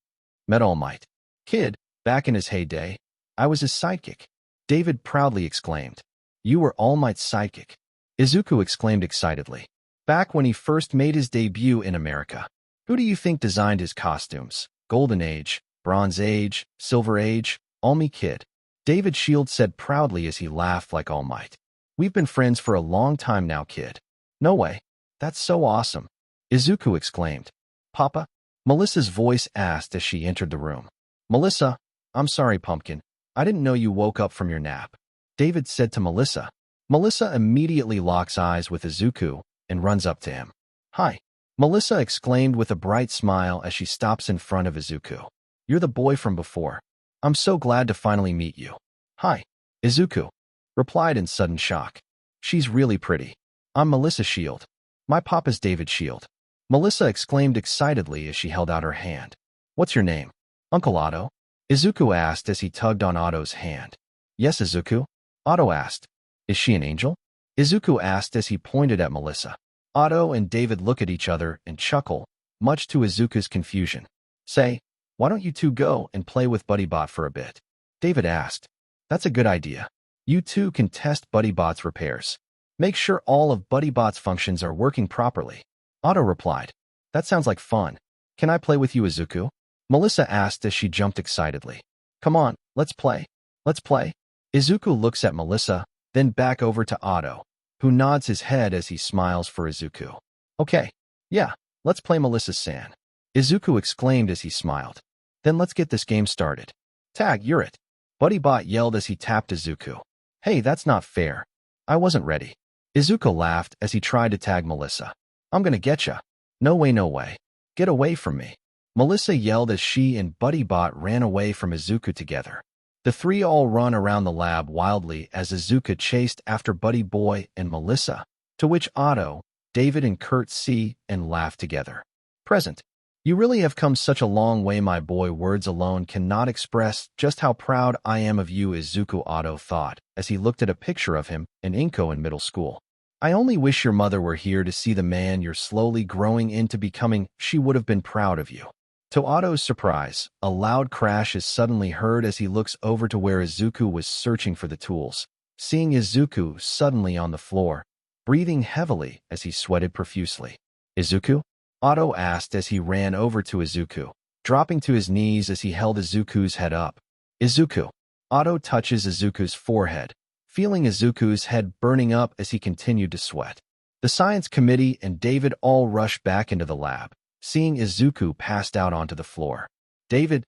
Met All Might. Kid, back in his heyday, I was his sidekick, David proudly exclaimed. You were All Might's sidekick, Izuku exclaimed excitedly. Back when he first made his debut in America. Who do you think designed his costumes? Golden Age, Bronze Age, Silver Age, all me, kid, David Shield said proudly as he laughed like All Might. We've been friends for a long time now, kid. No way. That's so awesome, Izuku exclaimed. Papa? Melissa's voice asked as she entered the room. Melissa, I'm sorry, Pumpkin. I didn't know you woke up from your nap, David said to Melissa. Melissa immediately locks eyes with Izuku and runs up to him. Hi, Melissa exclaimed with a bright smile as she stops in front of Izuku. You're the boy from before. I'm so glad to finally meet you. Hi, Izuku replied in sudden shock. She's really pretty. I'm Melissa Shield. My papa's David Shield, Melissa exclaimed excitedly as she held out her hand. What's your name? Uncle Otto? Izuku asked as he tugged on Otto's hand. Yes, Izuku, Otto asked. Is she an angel? Izuku asked as he pointed at Melissa. Otto and David look at each other and chuckle, much to Izuku's confusion. Say, why don't you two go and play with BuddyBot for a bit? David asked. That's a good idea. You two can test BuddyBot's repairs. Make sure all of BuddyBot's functions are working properly. Otto replied. That sounds like fun. Can I play with you, Izuku? Melissa asked as she jumped excitedly. Come on, let's play. Let's play. Izuku looks at Melissa, then back over to Otto, who nods his head as he smiles for Izuku. Okay, yeah, let's play, Melissa-san, Izuku exclaimed as he smiled. Then let's get this game started. Tag, you're it, BuddyBot yelled as he tapped Izuku. Hey, that's not fair. I wasn't ready. Izuku laughed as he tried to tag Melissa. I'm gonna getcha. No way, no way. Get away from me, Melissa yelled as she and BuddyBot ran away from Izuku together. The three all run around the lab wildly as Izuku chased after Buddy Boy and Melissa, to which Otto, David and Kurt see and laugh together. Present. You really have come such a long way, my boy. Words alone cannot express just how proud I am of you, Izuku, Otto thought, as he looked at a picture of him and Inko in middle school. I only wish your mother were here to see the man you're slowly growing into becoming. She would have been proud of you. To Otto's surprise, a loud crash is suddenly heard as he looks over to where Izuku was searching for the tools, seeing Izuku suddenly on the floor, breathing heavily as he sweated profusely. Izuku? Otto asked as he ran over to Izuku, dropping to his knees as he held Izuku's head up. Izuku. Otto touches Izuku's forehead, feeling Izuku's head burning up as he continued to sweat. The science committee and David all rush back into the lab, seeing Izuku passed out onto the floor. David,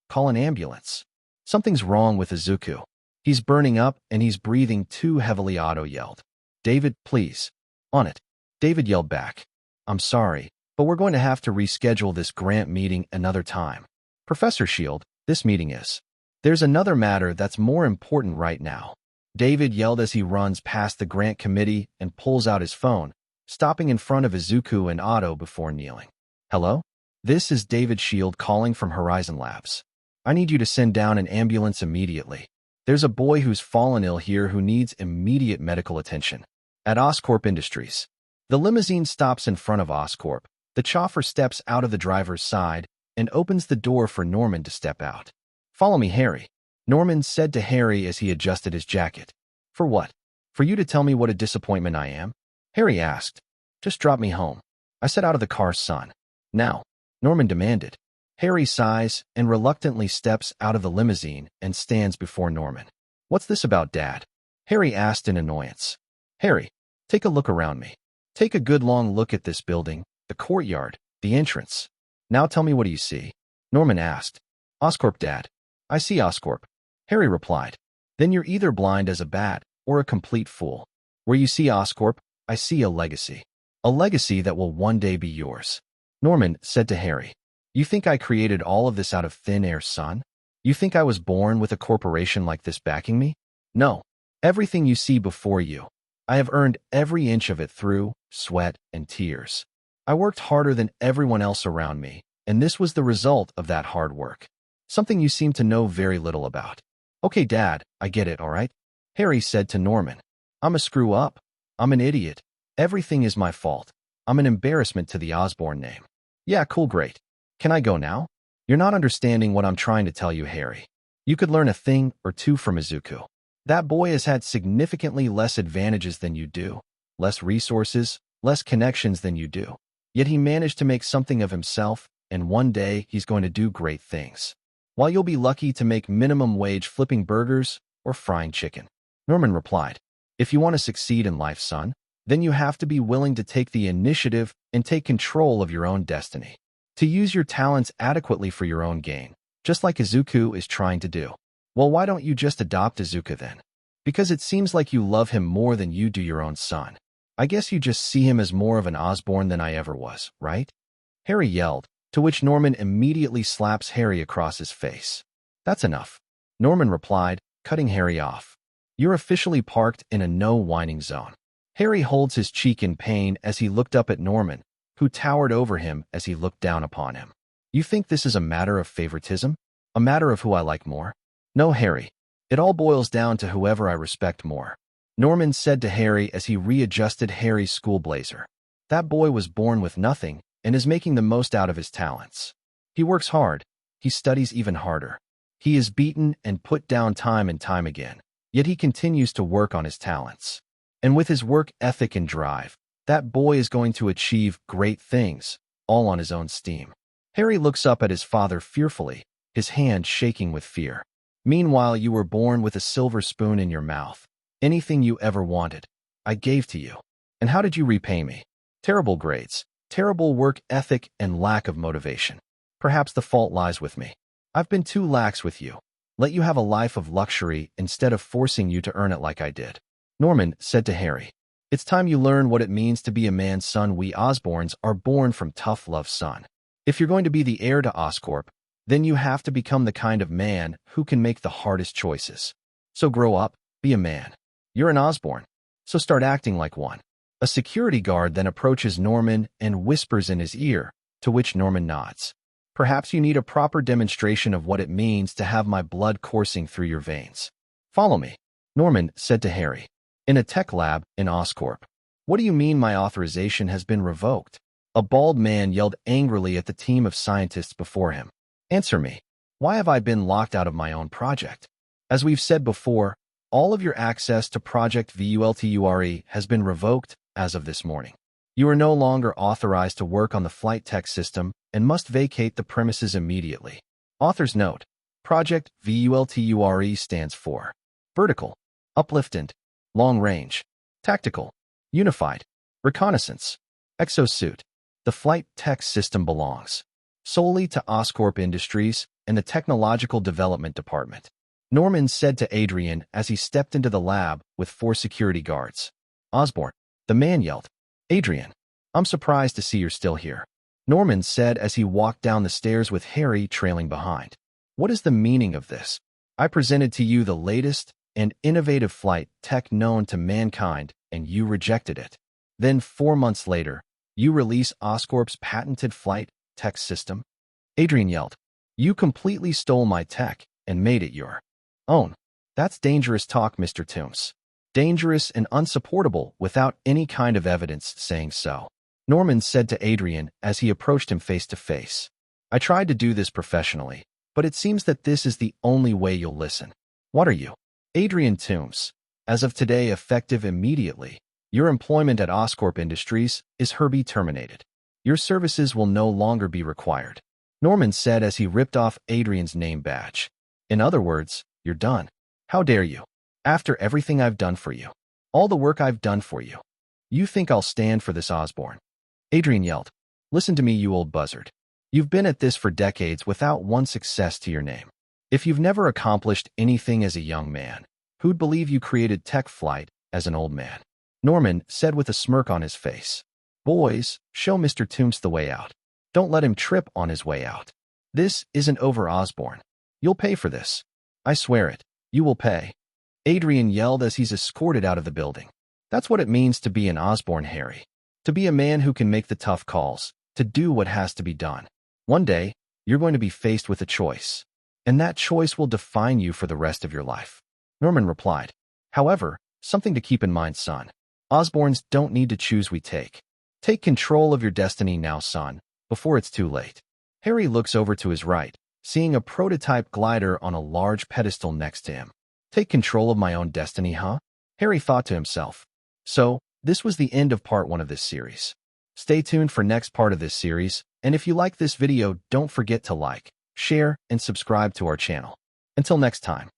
call an ambulance. Something's wrong with Izuku. He's burning up and he's breathing too heavily, Otto yelled. David, please. On it. David yelled back. I'm sorry, but we're going to have to reschedule this grant meeting another time. Professor Shield, this meeting is. There's another matter that's more important right now. David yelled as he runs past the grant committee and pulls out his phone, stopping in front of Izuku and Otto before kneeling. Hello? This is David Shield calling from Horizon Labs. I need you to send down an ambulance immediately. There's a boy who's fallen ill here who needs immediate medical attention. At Oscorp Industries. The limousine stops in front of Oscorp. The chauffeur steps out of the driver's side and opens the door for Norman to step out. Follow me, Harry. Norman said to Harry as he adjusted his jacket. For what? For you to tell me what a disappointment I am? Harry asked. Just drop me home. I said out of the car, son. Now, Norman demanded. Harry sighs and reluctantly steps out of the limousine and stands before Norman. What's this about, Dad? Harry asked in annoyance. Harry, take a look around me. Take a good long look at this building, the courtyard, the entrance. Now tell me, what do you see? Norman asked. Oscorp, Dad. I see Oscorp. Harry replied. Then you're either blind as a bat or a complete fool. Where you see Oscorp, I see a legacy. A legacy that will one day be yours. Norman said to Harry. You think I created all of this out of thin air, son? You think I was born with a corporation like this backing me? No. Everything you see before you, I have earned every inch of it through sweat and tears. I worked harder than everyone else around me, and this was the result of that hard work. Something you seem to know very little about. Okay, Dad, I get it, all right? Harry said to Norman. I'm a screw-up. I'm an idiot. Everything is my fault. I'm an embarrassment to the Osborne name. Yeah, cool, great. Can I go now? You're not understanding what I'm trying to tell you, Harry. You could learn a thing or two from Izuku. That boy has had significantly less advantages than you do, less resources, less connections than you do. Yet he managed to make something of himself, and one day he's going to do great things. While you'll be lucky to make minimum wage flipping burgers or frying chicken. Norman replied, if you want to succeed in life, son, then you have to be willing to take the initiative and take control of your own destiny. To use your talents adequately for your own gain, just like Izuku is trying to do. Well, why don't you just adopt Izuku then? Because it seems like you love him more than you do your own son. I guess you just see him as more of an Osborne than I ever was, right? Harry yelled, to which Norman immediately slaps Harry across his face. That's enough. Norman replied, cutting Harry off. You're officially parked in a no-whining zone. Harry holds his cheek in pain as he looked up at Norman, who towered over him as he looked down upon him. You think this is a matter of favoritism? A matter of who I like more? No, Harry. It all boils down to whoever I respect more. Norman said to Harry as he readjusted Harry's school blazer. That boy was born with nothing and is making the most out of his talents. He works hard. He studies even harder. He is beaten and put down time and time again, yet he continues to work on his talents. And with his work ethic and drive, that boy is going to achieve great things, all on his own steam. Harry looks up at his father fearfully, his hand shaking with fear. Meanwhile, you were born with a silver spoon in your mouth. Anything you ever wanted, I gave to you. And how did you repay me? Terrible grades, terrible work ethic, and lack of motivation. Perhaps the fault lies with me. I've been too lax with you. Let you have a life of luxury instead of forcing you to earn it like I did. Norman said to Harry. It's time you learn what it means to be a man's son. We Osbornes are born from tough love, son. If you're going to be the heir to Oscorp, then you have to become the kind of man who can make the hardest choices. So grow up, be a man. You're an Osborne, so start acting like one. A security guard then approaches Norman and whispers in his ear, to which Norman nods. Perhaps you need a proper demonstration of what it means to have my blood coursing through your veins. Follow me, Norman said to Harry. In a tech lab in Oscorp. What do you mean my authorization has been revoked? A bald man yelled angrily at the team of scientists before him. Answer me. Why have I been locked out of my own project? As we've said before, all of your access to Project VULTURE has been revoked as of this morning. You are no longer authorized to work on the flight tech system and must vacate the premises immediately. Author's note: Project VULTURE stands for Vertical, Uplifted, Long Range, Tactical, Unified, Reconnaissance, Exosuit. The flight tech system belongs solely to Oscorp Industries and the Technological Development Department, Norman said to Adrian as he stepped into the lab with 4 security guards. Osborne, the man yelled. Adrian, I'm surprised to see you're still here, Norman said as he walked down the stairs with Harry trailing behind. What is the meaning of this? I presented to you the latest and innovative flight tech known to mankind, and you rejected it. Then 4 months later, you release Oscorp's patented flight tech system? Adrian yelled. You completely stole my tech and made it your own. That's dangerous talk, Mr. Toombs. Dangerous and unsupportable without any kind of evidence saying so, Norman said to Adrian as he approached him face to face. I tried to do this professionally, but it seems that this is the only way you'll listen. What are you? Adrian Toombs. As of today, effective immediately, your employment at Oscorp Industries is hereby terminated. Your services will no longer be required, Norman said as he ripped off Adrian's name badge. In other words, you're done. How dare you? After everything I've done for you. All the work I've done for you. You think I'll stand for this, Osborne? Adrian yelled. Listen to me, you old buzzard. You've been at this for decades without one success to your name. If you've never accomplished anything as a young man, who'd believe you created tech flight as an old man? Norman said with a smirk on his face. Boys, show Mr. Toombs the way out. Don't let him trip on his way out. This isn't over, Osborne. You'll pay for this. I swear it. You will pay. Adrian yelled as he's escorted out of the building. That's what it means to be an Osborne, Harry. To be a man who can make the tough calls, to do what has to be done. One day, you're going to be faced with a choice, and that choice will define you for the rest of your life. Norman replied. However, something to keep in mind, son. Osbornes don't need to choose, we take. Take control of your destiny now, son, before it's too late. Harry looks over to his right, seeing a prototype glider on a large pedestal next to him. Take control of my own destiny, huh? Harry thought to himself. So, this was the end of part 1 of this series. Stay tuned for next part of this series, and if you like this video, don't forget to like, share, and subscribe to our channel. Until next time.